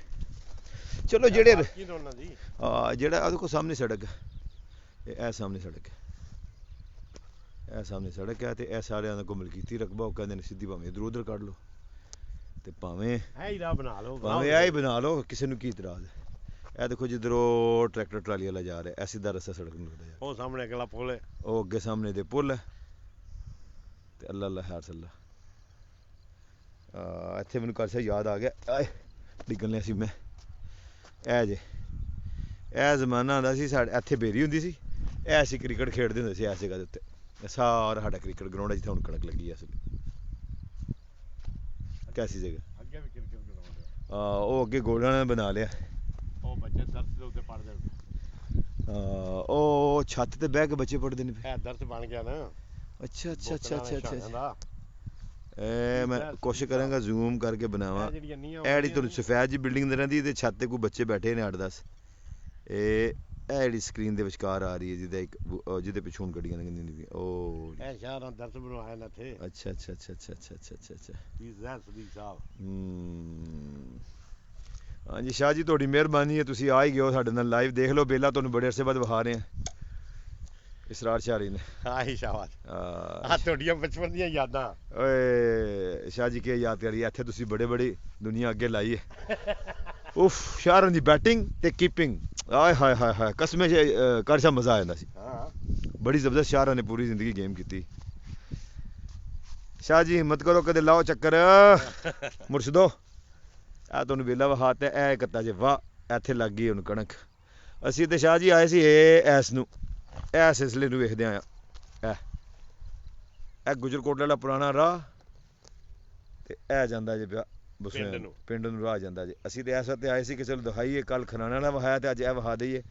ਚਲੋ ਜਿਹੜੇ ਜਿਹੜਾ ਉਹਦੇ ਕੋਲ ਸਾਹਮਣੇ ਸੜਕ ਹੈ, ਇਹ ਸਾਹਮਣੇ ਸੜਕ ਹੈ, ਇਹ ਸਾਹਮਣੇ ਸੜਕ ਹੈ ਤੇ ਇਹ ਸਾਰਿਆਂ ਦਾ ਕੋ ਮਲਕੀਤੀ ਰਕਬਾ। ਉਹ ਕਹਿੰਦੇ ਨੇ ਸਿੱਧੀ ਭਾਵੇਂ ਇੱਧਰ ਉੱਧਰ ਕੱਢ ਲਓ ਤੇ ਭਾਵੇਂ ਇਹ ਰਾਹ ਬਣਾ ਲਓ, ਭਾਵੇਂ ਇਹ ਹੀ ਬਣਾ ਲਓ, ਕਿਸੇ ਨੂੰ ਕੀ ਇਤਰਾਜ਼ ਹੈ। ਇਹ ਦੇਖੋ ਜਿੱਧਰੋਂ ਟਰੈਕਟਰ ਟਰਾਲੀ ਵਾਲਾ ਜਾ ਰਿਹਾ, ਇਹ ਸਿੱਧਾ ਰਸਤਾ ਸੜਕ ਨੂੰ ਲੱਗਦਾ। ਉਹ ਸਾਹਮਣੇ ਅਗਲਾ ਪੁਲ ਹੈ, ਉਹ ਅੱਗੇ ਸਾਹਮਣੇ ਦੇ ਪੁਲ ਹੈ ਤੇ ਅੱਲਾ ਅੱਲਾ ਹਾਰ ਸੱਲਾ। ਇੱਥੇ ਮੈਨੂੰ ਕਰ ਯਾਦ ਆ ਗਿਆ, ਆਏ ਡਿੱਗਣ ਲਿਆ ਸੀ ਮੈਂ। ਇਹ ਜੇ ਇਹ ਜ਼ਮਾਨਾ ਹੁੰਦਾ ਸੀ ਸਾਡੇ ਇੱਥੇ ਬੇਰੀ ਹੁੰਦੀ ਸੀ, ਇਹ ਅਸੀਂ ਕ੍ਰਿਕਟ ਖੇਡਦੇ ਹੁੰਦੇ ਸੀ ਇਸ ਜਗ੍ਹਾ ਦੇ ਉੱਤੇ। ਇਹ ਸਾਰਾ ਸਾਡਾ ਕ੍ਰਿਕਟ ਗਰਾਊਂਡ ਹੈ ਜਿੱਥੇ ਹੁਣ ਕਣਕ ਲੱਗੀ ਹੈ। ਅਸਲ ਕੈਸੀ ਜਗ੍ਹਾ ਅੱਗੇ ਵੀ ਕ੍ਰਿਕਟ ਗਰਾਊਂਡ ਹੈ। ਉਹ ਅੱਗੇ ਗੋਲਿਆਂ ਨੇ ਬਣਾ ਲਿਆ। ਉਹ ਬੱਚੇ ਦਰਸ ਦੇ ਉੱਤੇ ਪੜ੍ਹਦੇ ਨੇ। ਉਹ ਛੱਤ ਤੇ ਬਹਿ ਕੇ ਬੱਚੇ ਪੜ੍ਹਦੇ ਨੇ। ਇਹ ਦਰਸ ਬਣ ਗਿਆ ਨਾ। ਅੱਛਾ ਅੱਛਾ ਅੱਛਾ ਅੱਛਾ ਅੱਛਾ। ਮੈਂ ਕੋਸ਼ਿਸ਼ ਕਰਾਂਗਾ ਜ਼ੂਮ ਕਰਕੇ ਬਣਾਵਾਂ। ਇਹ ਜਿਹੜੀ ਤੁਹਾਨੂੰ ਸਫੈਦ ਜੀ ਬਿਲਡਿੰਗ ਨਜ਼ਰ ਆਉਂਦੀ, ਇਹਦੇ ਛੱਤ ਤੇ ਕੋਈ ਬੱਚੇ ਬੈਠੇ ਨੇ 8-10। ਇਹ ਜਿਹੜੀ ਸਕਰੀਨ ਦੇ ਵਿਚਕਾਰ ਆ ਰਹੀ ਹੈ, ਜਿਹਦੇ ਪਿੱਛੋਂ ਗੱਡੀਆਂ ਲੰਘਦੀਆਂ ਨੇ। ਉਹ ਇਹ ਸ਼ਹਿਰਾਂ ਦਰਸ ਬਣਵਾਏ ਨੇ ਇੱਥੇ। ਅੱਛਾ ਅੱਛਾ ਅੱਛਾ ਅੱਛਾ ਅੱਛਾ ਅੱਛਾ ਅੱਛਾ। ਹਾਂਜੀ ਸ਼ਾਹ ਜੀ, ਤੁਹਾਡੀ ਮਿਹਰਬਾਨੀ ਹੈ, ਤੁਸੀਂ ਆ ਹੀ ਗਏ ਹੋ ਸਾਡੇ ਨਾਲ ਲਾਈਵ। ਦੇਖ ਲਓ ਬੇਲਾ ਤੁਹਾਨੂੰ ਬੜੇ ਅਰਸੇ ਬਾਅਦ ਵਿਖਾ ਰਹੇ ਹਾਂ। ਇਸਰਾਰ ਸ਼ਾਰੀ ਨੇ। ਆਹੀ ਸ਼ਾਬਾਸ਼। ਤੁਹਾਡੀਆਂ ਬਚਪਨ ਦੀਆਂ ਯਾਦਾਂ। ਓਏ ਸ਼ਾਹ ਜੀ ਕੀ ਯਾਦ ਕਰੀ, ਇੱਥੇ ਤੁਸੀਂ ਬੜੇ ਬੜੀ ਦੁਨੀਆ ਅੱਗੇ ਲਾਈ ਹੈ। ਉਫ, ਸ਼ਾਹਰਾਂ ਦੀ ਬੈਟਿੰਗ ਤੇ ਕੀਪਿੰਗ, ਆਏ ਹਾਏ ਹਾਏ ਹਾਏ, ਕਸਮੇ ਕਰ ਸਾ ਮਜ਼ਾ ਆ ਜਾਂਦਾ ਸੀ। ਬੜੀ ਜ਼ਬਰਦਸਤ ਸ਼ਾਹਰਾਂ ਨੇ ਪੂਰੀ ਜ਼ਿੰਦਗੀ ਗੇਮ ਕੀਤੀ। ਸ਼ਾਹ ਜੀ ਹਿੰਮਤ ਕਰੋ, ਕਦੇ ਲਾਓ ਚੱਕਰ ਮੁਰਸ਼ਿਦੋ। ਇਹ ਤੁਹਾਨੂੰ ਵੇਲਾ ਵਿਖਾਤਾ, ਇਹ ਕੱਤਾ ਜੇ ਵਾਹ, ਇੱਥੇ ਲੱਗ ਗਈ ਹੁਣ ਕਣਕ। ਅਸੀਂ ਤੇ ਸ਼ਾਹ ਜੀ ਆਏ ਸੀ ਇਸ ਨੂੰ, ਇਹ ਸਿਲਸਿਲੇ ਨੂੰ ਵੇਖਦੇ ਆਇਆ। ਇਹ ਗੁਜਰਕੋਟ ਵਾਲਾ ਪੁਰਾਣਾ ਰਾਹ ਤੇ ਇਹ ਜਾਂਦਾ ਜੇ ਪਿਆ ਪਿੰਡ ਨੂੰ ਰਾਹ ਜਾਂਦਾ ਜੀ। ਅਸੀਂ ਤੇ ਇਸ ਵਾਸਤੇ ਆਏ ਸੀ ਕਿ ਚਲੋ ਦਿਖਾਈਏ, ਕੱਲ ਖਰਾਣਾ ਵਾਲਾ ਵਹਾਇਆ ਤੇ ਅੱਜ ਇਹ ਵਹਾ ਦਈਏ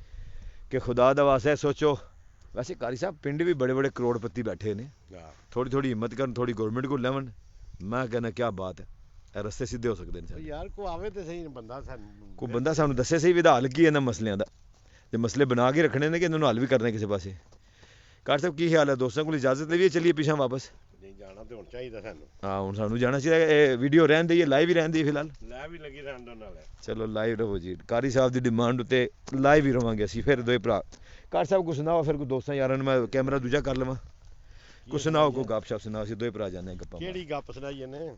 ਕਿ ਖੁਦਾ ਦਾ ਵਾਸਤਾ ਸੋਚੋ। ਵੈਸੇ ਕਾਰੀ ਸਾਹਿਬ ਪਿੰਡ ਵੀ ਬੜੇ ਬੜੇ ਕਰੋੜਪਤੀ ਬੈਠੇ ਨੇ, ਥੋੜੀ ਥੋੜੀ ਹਿੰਮਤ ਕਰਨ, ਥੋੜੀ ਗਵਰਨਮੈਂਟ ਕੋਲ ਲੈਵਣ। ਮੈਂ ਕਹਿੰਦਾ ਕੀ ਬਾਤ ਹੈ, ਇਹ ਰਸਤੇ ਸਿੱਧੇ ਹੋ ਸਕਦੇ ਨੇ ਯਾਰ। ਕੋਈ ਆਵੇ ਤੇ ਸਹੀ ਕੋਈ ਬੰਦਾ ਸਾਨੂੰ ਦੱਸੇ ਸਹੀ ਵੀ ਹੱਲ ਕੀ ਇਹਨਾਂ ਮਸਲਿਆਂ ਦਾ, ਤੇ ਮਸਲੇ ਬਣਾ ਕੇ ਰੱਖਣੇ ਨੇ ਕਿ ਇਹਨਾਂ ਨੂੰ ਹੱਲ ਵੀ ਕਰਨੇ ਕਿਸੇ ਪਾਸੇ। ਕਾਰ ਸਾਹਿਬ ਕੀ ਖਿਆਲ ਹੈ, ਦੋਸਤਾਂ ਕੋਲ ਇਜਾਜ਼ਤ ਲਈਏ, ਚੱਲੀਏ ਪਿਛਾਂ ਵਾਪਸ? ਨਹੀਂ ਜਾਣਾ ਤੇ ਹੁਣ ਚਾਹੀਦਾ ਸਾਨੂੰ। ਹਾਂ ਹੁਣ ਸਾਨੂੰ ਜਾਣਾ ਚਾਹੀਦਾ। ਇਹ ਵੀਡੀਓ ਰਹਿਣ ਦਈਏ, ਲਾਈਵ ਹੀ ਰਹਿਣ ਦਈਏ ਫਿਲਹਾਲ? ਲਾਈਵ ਹੀ ਲੱਗੀ ਰਹਿਣ ਦੋ ਨਾਲ। ਚਲੋ ਲਾਈਵ ਰਹੋ ਜੀ, ਕਾਰੀ ਸਾਹਿਬ ਦੀ ਡਿਮਾਂਡ ਉੱਤੇ ਲਾਈਵ ਹੀ ਰਵਾਂਗੇ ਅਸੀਂ। ਫਿਰ ਦੋਏ ਭਰਾ ਕਾਰ ਸਾਹਿਬ ਕੁਛ ਸੁਣਾਓ, ਫਿਰ ਕੋਈ ਦੋਸਤਾਂ ਯਾਰਾਂ ਨੂੰ ਮੈਂ ਕੈਮਰਾ ਦੂਜਾ ਕਰ ਲਵਾਂ। ਕੁਛ ਸੁਣਾਓ, ਕੋਈ ਗੱਪ ਸ਼ਪ ਸੁਣਾਓ, ਅਸੀਂ ਦੋਏ ਭਰਾ ਜਾਂਦੇ ਗੱਪਾਂ। ਕਿਹੜੀ ਗੱਪ ਸੁਣਾਈਏ ਨੇ?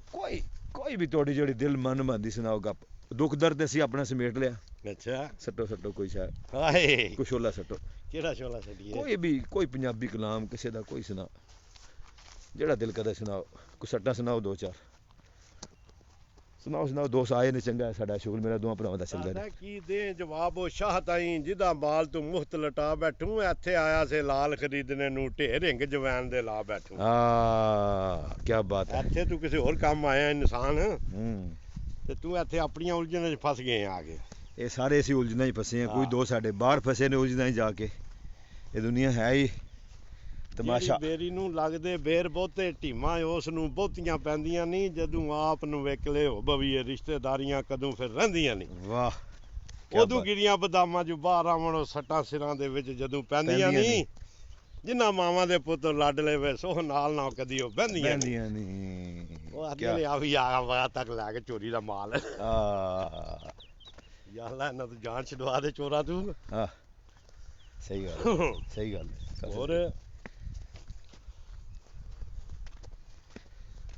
ਕੋਈ ਵੀ ਤੁਹਾਡੀ ਜਿਹੜੀ ਦਿਲ ਮਨ ਮੰਦੀ ਸੁਣਾਓ ਗੱਪ। ਦੁੱਖ ਦਰਦ ਅਸੀਂ ਆਪਣਾ ਸਮੇਟ ਲਿਆ। ਅੱਛਾ ਸੱਟੋ ਕੋਈ ਸ਼ਾਇਦ ਹਾਏ ਕੋਈ ਸ਼ੋਲਾ ਸੱਟੋ। ਕਿਹੜਾ ਸ਼ੋਲਾ ਛੱਡੀਏ? ਕੋਈ ਵੀ, ਕੋਈ ਪੰਜਾਬੀ ਕਲਾਮ ਕਿਸੇ ਦਾ, ਕੋਈ ਸੁਣਾ ਜਿਹੜਾ ਦਿਲ ਕਰਦਾ ਸੁਣਾਓ। ਕੋਈ ਸੱਟਾਂ ਸੁਣਾਓ, ਦੋ ਚਾਰ ਸੁਣਾਓ। ਦੋਸਤ ਆਏ ਨੇ, ਚੰਗਾ ਸਾਡਾ ਸ਼ੁਗਲ ਮੇਰਾ ਦੋਵਾਂ ਭਰਾਵਾਂ ਦਾ ਚੱਲਦਾ ਰਿਹਾ। ਕੀ ਦੇ ਜਵਾਬ ਉਹ ਸ਼ਾਹ ਤਾਈ ਜਿਹਦਾ ਮਾਲ ਤੂੰ ਮੁਫਤ ਲਟਾ ਬੈਠੂ, ਇੱਥੇ ਆਇਆ ਸੇ ਲਾਲ ਖਰੀਦਣੇ ਨੂੰ, ਢੇਰ ਰਿੰਗ ਜਵੈਨ ਦੇ ਲਾ ਬੈਠੂ। ਕੀ ਬਾਤ ਹੈ। ਇੱਥੇ ਤੂੰ ਕਿਸੇ ਹੋਰ ਕੰਮ ਆਇਆ ਇਨਸਾਨ, ਤੇ ਤੂੰ ਇੱਥੇ ਆਪਣੀਆਂ ਉਲਝਣਾਂ 'ਚ ਫਸ ਗਏ ਆ ਕੇ। ਇਹ ਸਾਰੇ ਅਸੀਂ ਉਲਝਣਾਂ 'ਚ ਫਸੇ ਆ। ਕੋਈ ਦੋ ਸਾਡੇ ਬਾਹਰ ਫਸੇ ਨੇ ਉਲਝਣਾਂ 'ਚ ਜਾ ਕੇ। ਇਹ ਦੁਨੀਆ ਹੈ ਹੀ ਤਮਾਸ਼ਾ। ਬੇਰੀ ਨੂੰ ਲੱਗਦੇ ਬੇਰ ਬਹੁਤੇ, ਢੀਮਾਂ ਉਸ ਨੂੰ ਬਹੁਤੀਆਂ ਪੈਂਦੀਆਂ ਨਹੀਂ, ਜਦੋਂ ਆਪ ਨੂੰ ਵਿਕਲੇ ਹੋ ਬਵੀਏ, ਰਿਸ਼ਤੇਦਾਰੀਆਂ ਕਦੋਂ ਫਿਰ ਰਹਿੰਦੀਆਂ ਨਹੀਂ। ਵਾਹ। ਉਦੋਂ ਗਿਰੀਆਂ ਬਦਾਮਾਂ 'ਚ ਬਾਹਰ ਆਵਣ, ਸੱਟਾਂ ਸਿਰਾਂ ਦੇ ਵਿੱਚ ਜਦੋਂ ਪੈਂਦੀਆਂ ਨਹੀਂ, ਜਿਨ੍ਹਾਂ ਮਾਵਾਂ ਦੇ ਪੁੱਤ ਲਾਡਲੇ ਵੇ ਸੋ ਨਾਲ ਕਦੀ ਉਹ ਬਹਿੰਦੀਆਂ ਨਹੀਂ। ਉਹ ਆਖਦੇ ਨੇ ਆ ਵੀ ਆ ਵਾ ਤੱਕ ਲੈ ਕੇ ਚੋਰੀ ਦਾ ਮਾਲ। ਯਾਰ ਲੈ ਇਹਨਾਂ ਤੋਂ ਜਾਨ ਛਡਵਾ ਦੇ ਚੋਰਾ ਤੂੰ। ਸਹੀ ਗੱਲ। ਹੋਰ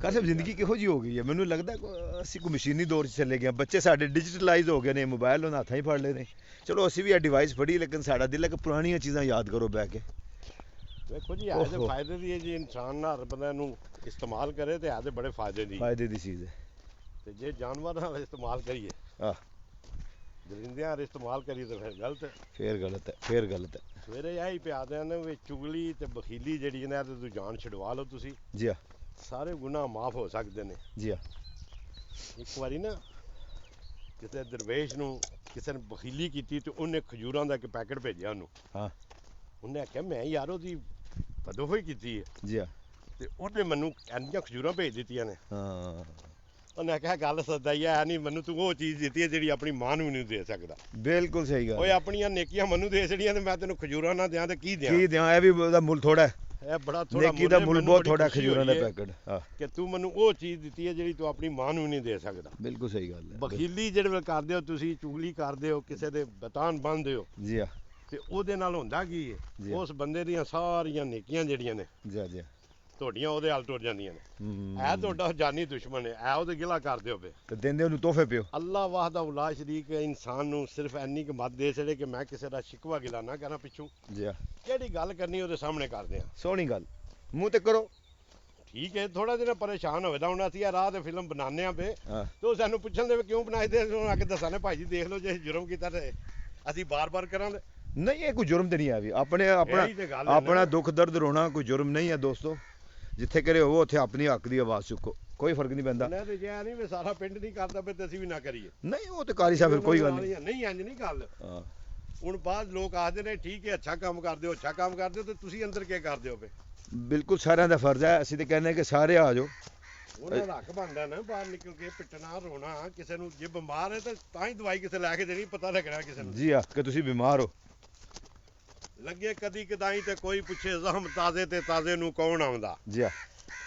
ਕਾਰ ਸਾਹਿਬ ਜ਼ਿੰਦਗੀ ਕਿਹੋ ਜਿਹੀ ਹੋ ਗਈ ਹੈ? ਮੈਨੂੰ ਲੱਗਦਾ ਅਸੀਂ ਕੋਈ ਮਸ਼ੀਨੀ ਦੌਰ 'ਚ ਚਲੇ ਗਏ। ਬੱਚੇ ਸਾਡੇ ਡਿਜੀਟਲਾਈਜ਼ ਹੋ ਗਏ ਨੇ, ਮੋਬਾਈਲ ਉਹਨਾਂ ਹੱਥਾਂ ਹੀ ਫੜ ਲਏ ਨੇ। ਚਲੋ ਅਸੀਂ ਵੀ ਇਹ ਡਿਵਾਈਸ ਫੜੀ, ਲੇਕਿਨ ਸਾਡਾ ਦਿਲ ਹੈ ਕਿ ਪੁਰਾਣੀਆਂ ਚੀਜ਼ਾਂ ਯਾਦ ਕਰੋ ਬਹਿ ਕੇ। ਵੇਖੋ ਜੀ ਹੈ ਤੇ ਫਾਇਦੇ ਦੀ ਹੈ ਜੀ, ਇਨਸਾਨ ਨਾਲ ਬੰਦੇ ਨੂੰ ਇਸਤੇਮਾਲ ਕਰੇ ਤੇ ਹੈ ਤੇ ਬੜੇ ਫਾਇਦੇ ਦੀ ਚੀਜ਼ ਹੈ। ਤੇ ਜੇ ਜਾਨਵਰਾਂ ਨਾਲ ਇਸਤੇਮਾਲ ਕਰੀਏ, ਦਰਿੰਦਿਆਂ ਨਾਲ ਇਸਤੇਮਾਲ ਕਰੀਏ ਤਾਂ ਫਿਰ ਗਲਤ ਹੈ। ਸਵੇਰੇ ਇਹੀ ਪਿਆਦਿਆਂ ਨੇ ਵੀ ਚੁਗਲੀ ਤੇ ਬਖੀਲੀ ਜਿਹੜੀ ਇਹਨਾਂ ਤੇ ਤੂੰ ਜਾਨ ਛਡਵਾ ਲਓ ਤੁਸੀਂ ਜੀ। ਸਾਰੇ ਗੁਨਾਹ ਮਾਫ ਹੋ ਸਕਦੇ ਨੇ ਜੀ। ਇੱਕ ਵਾਰੀ ਨਾ ਕਿਸੇ ਦਰਵੇਸ਼ ਨੂੰ ਕਿਸੇ ਨੇ ਬਖੀਲੀ ਕੀਤੀ ਤੇ ਉਹਨੇ ਖਜੂਰਾਂ ਦਾ ਇੱਕ ਪੈਕਟ ਭੇਜਿਆ ਉਹਨੂੰ। ਉਹਨੇ ਆਖਿਆ ਮੈਂ ਯਾਰ ਉਹਦੀ ਬਦੋਹੀ ਕੀਤੀ ਹੈ ਜੀ, ਤੇ ਉਹਨੇ ਮੈਨੂੰ ਇੰਨੀਆਂ ਖਜੂਰਾਂ ਭੇਜ ਦਿੱਤੀਆਂ ਨੇ। ਉਹਨੇ ਆਖਿਆ ਗੱਲ ਸੱਚਾਈ ਹੈ ਨਹੀਂ, ਮੈਨੂੰ ਤੂੰ ਉਹ ਚੀਜ਼ ਦਿੱਤੀ ਹੈ ਜਿਹੜੀ ਆਪਣੀ ਮਾਂ ਨੂੰ ਨਹੀਂ ਦੇ ਸਕਦਾ। ਬਿਲਕੁਲ ਸਹੀ ਗੱਲ। ਓਏ ਆਪਣੀਆਂ ਨੇਕੀਆਂ ਮੈਨੂੰ ਦੇ ਛੜੀਆਂ ਤੇ ਮੈਂ ਤੈਨੂੰ ਖਜੂਰਾਂ ਨਾ ਦਿਆਂ ਤੇ ਕੀ ਦਿਆਂ? ਇਹ ਵੀ ਉਹਦਾ ਮੁੱਲ ਥੋੜਾ ਹੈ। ਇਹ ਬੜਾ ਥੋੜਾ ਨੇਕੀ ਦਾ ਮੁੱਲ ਬਹੁਤ ਥੋੜਾ ਖਜੂਰਾਂ ਦਾ ਪੈਕਟ। ਕਿ ਤੂੰ ਮੈਨੂੰ ਉਹ ਚੀਜ਼ ਦਿੱਤੀ ਹੈ ਜਿਹੜੀ ਤੂੰ ਆਪਣੀ ਮਾਂ ਨੂੰ ਨਹੀਂ ਦੇ ਸਕਦਾ। ਬਿਲਕੁਲ ਸਹੀ ਗੱਲ ਹੈ। ਬਖੀਲੀ ਜਿਹੜੇ ਕਰਦੇ ਹੋ ਤੁਸੀਂ, ਚੁਗਲੀ ਕਰਦੇ ਹੋ, ਕਿਸੇ ਦੇ ਬਤਾਨ ਬੰਨ੍ਹਦੇ ਹੋ ਜੀ, ਤੇ ਉਹਦੇ ਨਾਲ ਹੁੰਦਾ ਕੀ ਹੈ, ਉਸ ਬੰਦੇ ਦੀਆਂ ਸਾਰੀਆਂ ਨੇਕੀਆਂ ਜਿਹੜੀਆਂ ਨੇ ਜੀ ਤੁਹਾਡੀਆਂ ਉਹਦੇ ਹਾਲ ਟੁਰ ਜਾਂਦੀਆਂ ਨੇ। ਇਹ ਤੁਹਾਡਾ ਜਾਨੀ ਦੁਸ਼ਮਣ ਹੈ, ਇਹ ਉਹਦੇ ਗਿਲਾ ਕਰਦੇ ਹੋ ਤੇ ਦਿੰਦੇ ਉਹਨੂੰ ਤੋਹਫੇ ਪਿਓ। ਅੱਲਾ ਵਾਹਦਾ ਉਲਾ ਸ਼ਰੀਕ ਇਨਸਾਨ ਨੂੰ ਸਿਰਫ ਇੰਨੀ ਕੁ ਮੱਤ ਦੇ ਛੜੇ ਕਿ ਮੈਂ ਕਿਸੇ ਦਾ ਸ਼ਿਕਵਾ ਗਿਲਾ ਨਾ ਕਰਾਂ ਪਿੱਛੋਂ। ਜੀ, ਜਿਹੜੀ ਗੱਲ ਕਰਨੀ ਉਹਦੇ ਸਾਹਮਣੇ ਕਰਦੇ ਆ। ਸੋਹਣੀ ਗੱਲ, ਮੂੰਹ ਤੇ ਕਰੋ। ਠੀਕ ਹੈ, ਥੋੜਾ ਜਿਹਾ ਪਰੇਸ਼ਾਨ ਹੋਵੇ ਤਾਂ ਹੁਣ ਅਸੀਂ ਆ ਰਾਹ ਤੇ ਫਿਲਮ ਬਣਾਉਂਦੇ ਆ ਪਏ ਤੇ ਸਾਨੂੰ ਪੁੱਛਣ ਦੇ ਕਿਉਂ ਬਣਾਏ ਤੇ ਆ ਕੇ ਦੱਸਾਂਗੇ ਭਾਈ ਜੀ ਦੇਖ ਲਓ ਜੇ ਜੁਰਮ ਕੀਤਾ ਤੇ ਅਸੀਂ ਬਾਰ-ਬਾਰ ਕਰਾਂਗੇ। ਨਹੀਂ, ਇਹ ਕੋਈ ਜੁਰਮ ਤੇ ਨਹੀਂ ਆ ਵੀ ਆਪਣਾ ਦੁੱਖ ਦਰਦ ਰੋਣਾ ਕੋਈ ਜੁਰਮ ਨਹੀਂ ਹੈ ਦੋਸਤੋ। ਜਿੱਥੇ ਕਰੇ ਹੋਵੋ ਉੱਥੇ ਆਪਣੀ ਹੱਕ ਦੀ ਆਵਾਜ਼ ਚੁੱਕੋ, ਕੋਈ ਫਰਕ ਨਹੀਂ ਪੈਂਦਾ। ਤੇ ਜੇ ਨਹੀਂ ਵੀ ਸਾਰਾ ਪਿੰਡ ਨਹੀਂ ਕਰਦਾ ਫਿਰ ਅਸੀਂ ਵੀ ਨਾ ਕਰੀਏ। ਨਹੀਂ ਉਹ ਤੇ ਕਾਰੀ ਸਾਹਿਬ ਫਿਰ ਕੋਈ ਗੱਲ ਨਹੀਂ। ਨਹੀਂ ਇੰਜ ਨਹੀਂ ਗੱਲ। ਹੁਣ ਬਾਅਦ ਲੋਕ ਆਖਦੇ ਨੇ ਠੀਕ ਹੈ ਅੱਛਾ ਕੰਮ ਕਰਦੇ ਹੋ ਤੇ ਤੁਸੀਂ ਅੰਦਰ ਕੀ ਕਰਦੇ ਹੋ ਫੇ? ਬਿਲਕੁਲ ਸਾਰਿਆਂ ਦਾ ਫਰਜ਼ ਹੈ। ਅਸੀਂ ਤੇ ਕਹਿੰਦੇ ਕਿ ਸਾਰੇ ਆ ਜਾਓ। ਉਹਨਾਂ ਦਾ ਹੱਕ ਬਣਦਾ ਨਾ ਬਾਹਰ ਨਿਕਲ ਕੇ ਪਿੱਟਣਾ ਰੋਣਾ। ਕਿਸੇ ਨੂੰ ਜੇ ਬਿਮਾਰ ਹੈ ਤਾਂ ਹੀ ਦਵਾਈ ਕਿਸੇ ਲੈ ਕੇ ਦੇਣੀ, ਪਤਾ ਲੱਗਣਾ ਕਿਸੇ ਨੂੰ। ਜੀ ਕਿ ਤੁਸੀਂ ਬਿਮਾਰ ਹੋ। ਲੱਗੇ ਕਦੀ ਕਦਾਈ ਤੇ ਕੋਈ ਪੁੱਛੇ ਜ਼ਖਮ ਤਾਜ਼ੇ ਤੇ ਤਾਜ਼ੇ ਨੂੰ ਕੌਣ ਆਉਂਦਾ। ਜੀ,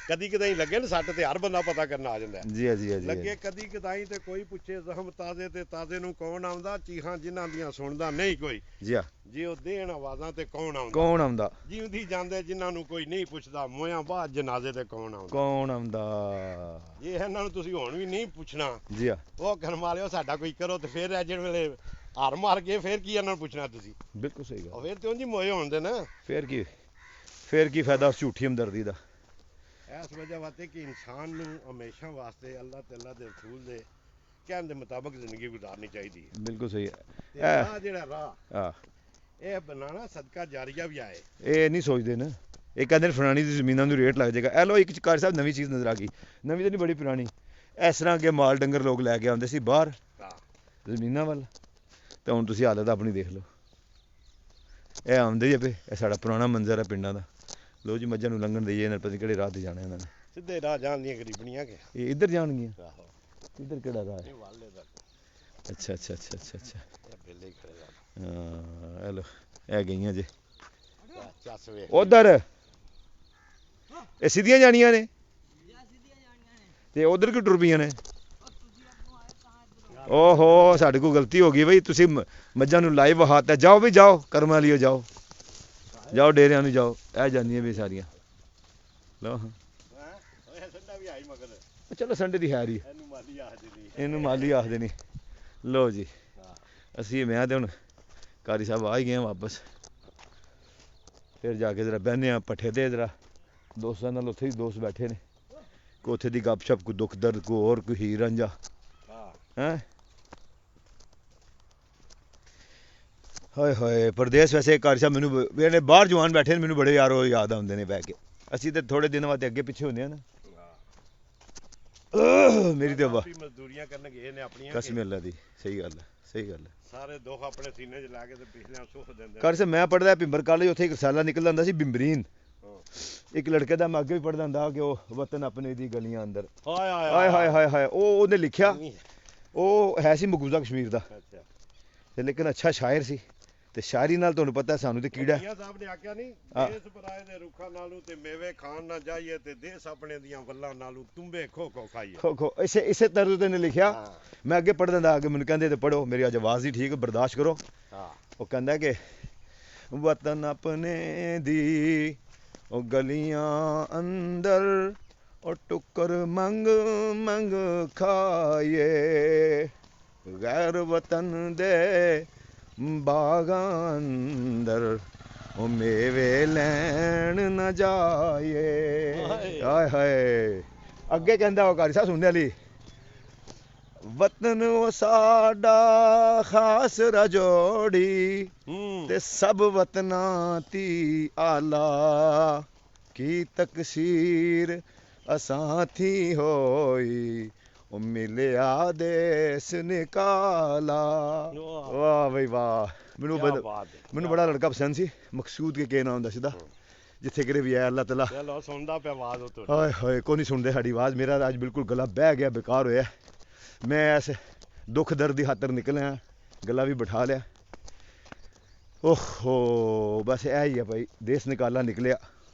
ਕਦੀ ਕਦਾਈ ਲੱਗੇ ਨਾ ਸੱਟ ਤੇ ਹਰ ਬੰਦਾ ਪਤਾ ਕਰਨ ਆ ਜਾਂਦਾ। ਜੀ ਲੱਗੇ ਕਦੀ ਕਦਾਈ ਤੇ ਕੋਈ ਪੁੱਛੇ ਜ਼ਖਮ ਤਾਜ਼ੇ ਤੇ ਤਾਜ਼ੇ ਨੂੰ ਕੌਣ ਆਉਂਦਾ। ਚੀਹਾਂ ਜਿਨ੍ਹਾਂ ਦੀਆਂ ਸੁਣਦਾ ਨਹੀਂ ਕੋਈ, ਜੀ ਉਹ ਦੇਣ ਆਵਾਜ਼ਾਂ ਤੇ ਕੌਣ ਆਉਂਦਾ। ਜਿਉਂਦੀ ਜਾਂਦੇ ਜਿਨ੍ਹਾਂ ਨੂੰ ਕੋਈ ਨਹੀਂ ਪੁੱਛਦਾ, ਮੋਇਆਂ ਬਾਅਦ ਜਨਾਜ਼ੇ ਤੇ ਕੌਣ ਆਉਂਦਾ। ਇਹ ਇਹਨਾਂ ਨੂੰ ਤੁਸੀਂ ਹੁਣ ਵੀ ਨਹੀਂ ਪੁੱਛਣਾ ਜੀ, ਉਹ ਕਰਨ ਵਾਲਿਓ ਸਾਡਾ ਕੋਈ ਕਰੋ ਤੇ ਫਿਰ ਇਹ ਜਿਹੜੇ ਵੇਲੇ ਹਾਰ ਮਾਰ ਕੇ ਫਿਰ ਕੀ ਇਹਨਾਂ ਨੂੰ ਪੁੱਛਣਾ ਤੁਸੀਂ? ਬਿਲਕੁਲ ਸਹੀ ਗੱਲ। ਫਿਰ ਤੇ ਉਂਝ ਹੀ ਮੋਏ ਹੋਣਦੇ ਨਾ। ਫਿਰ ਕੀ ਫਾਇਦਾ ਉਸ ਝੂਠੀ ਹਮਦਰਦੀ ਦਾ। ਇਸ ਵਜ੍ਹਾ ਵਾਸਤੇ ਕਿ ਇਨਸਾਨ ਨੂੰ ਹਮੇਸ਼ਾ ਵਾਸਤੇ ਅੱਲਾਹ ਤੇ ਅੱਲਾਹ ਦੇ ਰਸੂਲ ਦੇ ਕਹਿਣ ਦੇ ਮੁਤਾਬਕ ਜ਼ਿੰਦਗੀ ਗੁਜ਼ਾਰਨੀ ਚਾਹੀਦੀ ਹੈ। ਬਿਲਕੁਲ ਸਹੀ ਹੈ। ਰਾਹ ਜਿਹੜਾ ਰਾਹ ਇਹ ਬਣਾਣਾ ਸਦਕਾ ਜਾਰੀਆ ਵੀ ਆਏ। ਇਹ ਨਹੀਂ ਸੋਚਦੇ ਨਾ, ਇਹ ਕਹਿੰਦੇ ਨੇ ਫਲਾਣੀ ਦੀ ਜ਼ਮੀਨਾਂ ਨੂੰ ਰੇਟ ਲੱਗ ਜਾਏਗਾ। ਇਹ ਲੋ ਇੱਕ ਕਾਰੀ ਸਾਹਿਬ ਨਵੀਂ ਚੀਜ਼ ਨਜ਼ਰ ਆ ਗਈ। ਨਵੀਂ ਤਾਂ ਨਹੀਂ, ਬੜੀ ਪੁਰਾਣੀ। ਇਸ ਤਰ੍ਹਾਂ ਅੱਗੇ ਮਾਲ ਡੰਗਰ ਲੋਕ ਲੈ ਕੇ ਆਉਂਦੇ ਸੀ ਬਾਹਰ ਹਾਂ ਜ਼ਮੀਨਾਂ ਵੱਲ, ਤੇ ਹੁਣ ਤੁਸੀਂ ਹਾਲਤ ਆਪਣੀ ਦੇਖ ਲਓ। ਇਹ ਆਉਂਦੇ ਹੀ ਪਏ, ਇਹ ਸਾਡਾ ਪੁਰਾਣਾ ਮੰਜ਼ਰ ਹੈ ਪਿੰਡਾਂ ਦਾ। ਲੋ ਜੀ ਮੱਝਾਂ ਨੂੰ ਲੰਘਣ ਦੇਈਏ, ਇਹਨਾਂ ਪਤਾ ਨਹੀਂ ਕਿਹੜੇ ਰਾਹ ਤੇ ਜਾਣਾ ਇਹਨਾਂ ਨੇ। ਸਿੱਧੇ ਰਾਹ ਜਾਣਦੀਆਂ ਗਰੀਬਣੀਆਂ ਕੇ ਇਹ ਇੱਧਰ ਜਾਣਗੀਆਂ? ਆਹੋ ਇੱਧਰ ਕਿਹੜਾ ਰਾਹ ਹੈ? ਇਹ ਵਾਲੇ ਦਾ ਅੱਛਾ ਅੱਛਾ ਅੱਛਾ ਅੱਛਾ ਅੱਛਾ। ਇਹ ਬੇਲੇ ਹੀ ਖੜੇ ਹਾਂ ਇਹ ਲੋ, ਇਹ ਗਈਆਂ ਜੇ ਚੱਸ ਵੇ ਉਧਰ। ਇਹ ਸਿੱਧੀਆਂ ਜਾਣੀਆਂ ਨੇ ਤੇ ਉਧਰ ਕਿਉਂ ਟੁਰ ਪਈਆਂ ਨੇ? ਓਹੋ ਸਾਡੇ ਕੋਲ ਗਲਤੀ ਹੋ ਗਈ ਬਈ, ਤੁਸੀਂ ਮੱਝਾਂ ਨੂੰ ਲਾਈਵ ਵਹਾਤਾ। ਜਾਓ ਵੀ ਜਾਓ, ਕਰਮਾਂ ਲਿਓ, ਜਾਓ ਜਾਓ ਡੇਰਿਆਂ ਨੂੰ ਜਾਓ। ਇਹ ਜਾਂਦੀਆਂ ਵੀ ਸਾਰੀਆਂ। ਲਓ ਹਾਂ ਓਏ ਸੰਡਾ ਵੀ ਆਈ ਮਗਰ। ਚਲੋ ਸੰਡੇ ਦੀ ਹੈ ਹੀ, ਇਹਨੂੰ ਮਾਲੀ ਆਖਦੇ ਨਹੀਂ, ਇਹਨੂੰ ਮਾਲੀ ਆਖਦੇ ਨਹੀਂ। ਲਓ ਜੀ ਅਸੀਂ ਮੈਂ ਤੇ ਹੁਣ ਕਾਰੀ ਸਾਹਿਬ ਆ ਹੀ ਗਏ ਵਾਪਸ। ਫਿਰ ਜਾ ਕੇ ਜਰਾ ਬਹਿੰਦੇ ਹਾਂ ਪੱਠੇ ਤੇ, ਜਰਾ ਦੋਸਤਾਂ ਨਾਲ। ਉੱਥੇ ਹੀ ਦੋਸਤ ਬੈਠੇ ਨੇ, ਕੋਈ ਉੱਥੇ ਦੀ ਗੱਪਸ਼ਪ, ਕੋਈ ਦੁੱਖ ਦਰਦ, ਕੋਈ ਹੋਰ, ਕੋਈ ਹੀਰ ਰਾਂਝਾ ਹੈ। ਹਾਏ ਹਾਏ ਪਰਦੇਸ। ਵੈਸੇ ਕਾਰੀ ਸਾਹਿਬ ਮੈਨੂੰ ਜਿਹੜੇ ਬਾਹਰ ਜਵਾਨ ਬੈਠੇ ਨੇ ਮੈਨੂੰ ਬੜੇ ਯਾਰ ਉਹ ਯਾਦ ਆਉਂਦੇ ਨੇ ਬਹਿ ਕੇ। ਅਸੀਂ ਤੇ ਥੋੜੇ ਦਿਨ ਬਾਅਦ ਅੱਗੇ ਪਿੱਛੇ ਹੁੰਦੇ ਆ ਨਾ। ਮੇਰੀ ਤੇ ਮਜ਼ਦੂਰੀਆਂ ਕਰਨ ਗਏ ਨੇ ਆਪਣੀਆਂ। ਕਸਮ ਅੱਲਾ ਦੀ, ਸਹੀ ਗੱਲ ਹੈ, ਸਹੀ ਗੱਲ ਹੈ। ਸਾਰੇ ਦੁੱਖ ਆਪਣੇ ਸੀਨੇ 'ਚ ਲਾ ਕੇ ਤੇ ਪਿਛਲਿਆਂ ਸੁੱਖ ਦਿੰਦੇ। ਕਾਰੀ ਸਾਹਿਬ ਮੈਂ ਪੜ੍ਹਦਾ ਭਿੰਬਰ ਕਾਲਜ, ਉੱਥੇ ਇੱਕ ਰਸਾਲਾ ਨਿਕਲਦਾ ਹੁੰਦਾ ਸੀ ਬਿੰਬਰੀਨ। ਇੱਕ ਲੜਕੇ ਦਾ ਮੈਂ ਅੱਗੇ ਵੀ ਪੜ੍ਹਦਾ ਹੁੰਦਾ ਕਿ ਉਹ ਵਤਨ ਆਪਣੇ ਦੀ ਗਲੀਆਂ ਅੰਦਰ। ਹਾਏ ਹਾਏ ਹਾਏ ਹਾਏ। ਉਹ ਉਹਨੇ ਲਿਖਿਆ, ਉਹ ਹੈ ਸੀ ਮਕਬੂਜ਼ਾ ਕਸ਼ਮੀਰ ਦਾ ਤੇ ਲੇਕਿਨ ਅੱਛਾ ਸ਼ਾਇਰ ਸੀ। ਤੇ ਸ਼ਾਇਰੀ ਨਾਲ ਤੁਹਾਨੂੰ ਪਤਾ ਸਾਨੂੰ ਤੇ ਕੀੜਾ। ਮੀਆਂ ਸਾਹਿਬ ਨੇ ਆਖਿਆ ਨਹੀਂ, ਦੇਸ ਪਰਾਏ ਦੇ ਰੁੱਖਾਂ ਨਾਲੋਂ ਤੇ ਮੇਵੇ ਖਾਣ ਨਾ ਜਾਈਏ ਤੇ ਦੇਸ ਆਪਣੇ ਦੀਆਂ ਵੱਲਾਂ ਨਾਲੋਂ ਤੁੰਬੇ ਖੋ ਖੋ ਖਾਈਏ। ਖੋ ਖੋ ਇਸੇ ਤਰ੍ਹਾਂ ਤੇ ਨੇ ਲਿਖਿਆ। ਮੈਂ ਅੱਗੇ ਪੜ੍ਹਦਾ ਹੁੰਦਾ, ਅੱਗੇ ਮੈਨੂੰ ਕਹਿੰਦੇ ਤੇ ਪੜ੍ਹੋ, ਮੇਰੀ ਅੱਜ ਆਵਾਜ਼ ਹੀ ਠੀਕ, ਬਰਦਾਸ਼ਤ ਕਰੋ। ਉਹ ਕਹਿੰਦਾ ਕਿ ਵਤਨ ਆਪਣੇ ਦੀ ਉਹ ਗਲੀਆਂ ਅੰਦਰ ਉਹ ਟੁੱਕਰ ਮੰਗ ਮੰਗ ਖਾਈਏ, ਗੈਰ ਵਤਨ ਦੇ ਬਾਗਾਂ ਅੰਦਰ ਉਹ ਮੇਵੇ ਲੈਣ ਨਾ ਜਾਈਏ। ਹਾਏ ਹਾਏ। ਅੱਗੇ ਕਹਿੰਦਾ ਉਹ ਕਾਰੀ ਸਾਹਿਬ ਸੁਣਨੇ ਵਾਲੀ, ਵਤਨ ਉਹ ਸਾਡਾ ਖਾਸ ਰਜੋੜੀ ਤੇ ਸਭ ਵਤਨਾਂ ਤੀ ਆਲਾ, ਕੀ ਤਕਸੀਰ ਅਸਾਂ ਥੀ ਹੋਈ ਉਹ ਮਿਲਿਆ ਦੇਸ ਨਿਕਾਲਾ। ਵਾਹ ਬਈ ਵਾਹ। ਮੈਨੂੰ ਬੜਾ ਲੜਕਾ ਪਸੰਦ ਸੀ, ਮਕਸੂਦ ਕੇ ਕਹਿਣਾ ਹੁੰਦਾ ਸਿੱਧਾ, ਜਿੱਥੇ ਕਿਤੇ ਵੀ ਆਇਆ ਅੱਲਾਹ ਤਾਲਾ। ਚਲੋ ਸੁਣਦਾ ਪਿਆ ਆਵਾਜ਼ ਉਹ। ਹਾਏ ਹਾਏ ਕੋਈ ਨਹੀਂ ਸੁਣਦੇ ਸਾਡੀ ਆਵਾਜ਼। ਮੇਰਾ ਅੱਜ ਬਿਲਕੁਲ ਗਲਾ ਬਹਿ ਗਿਆ, ਬੇਕਾਰ ਹੋਇਆ। ਮੈਂ ਇਸ ਦੁੱਖ ਦਰਦ ਦੀ ਖਾਤਰ ਨਿਕਲਿਆ, ਗਲਾ ਵੀ ਬਿਠਾ ਲਿਆ। ਓਹੋ ਬਸ ਇਹ ਹੀ ਆ ਭਾਈ, ਦੇਸ ਨਿਕਾਲਾ ਨਿਕਲਿਆ।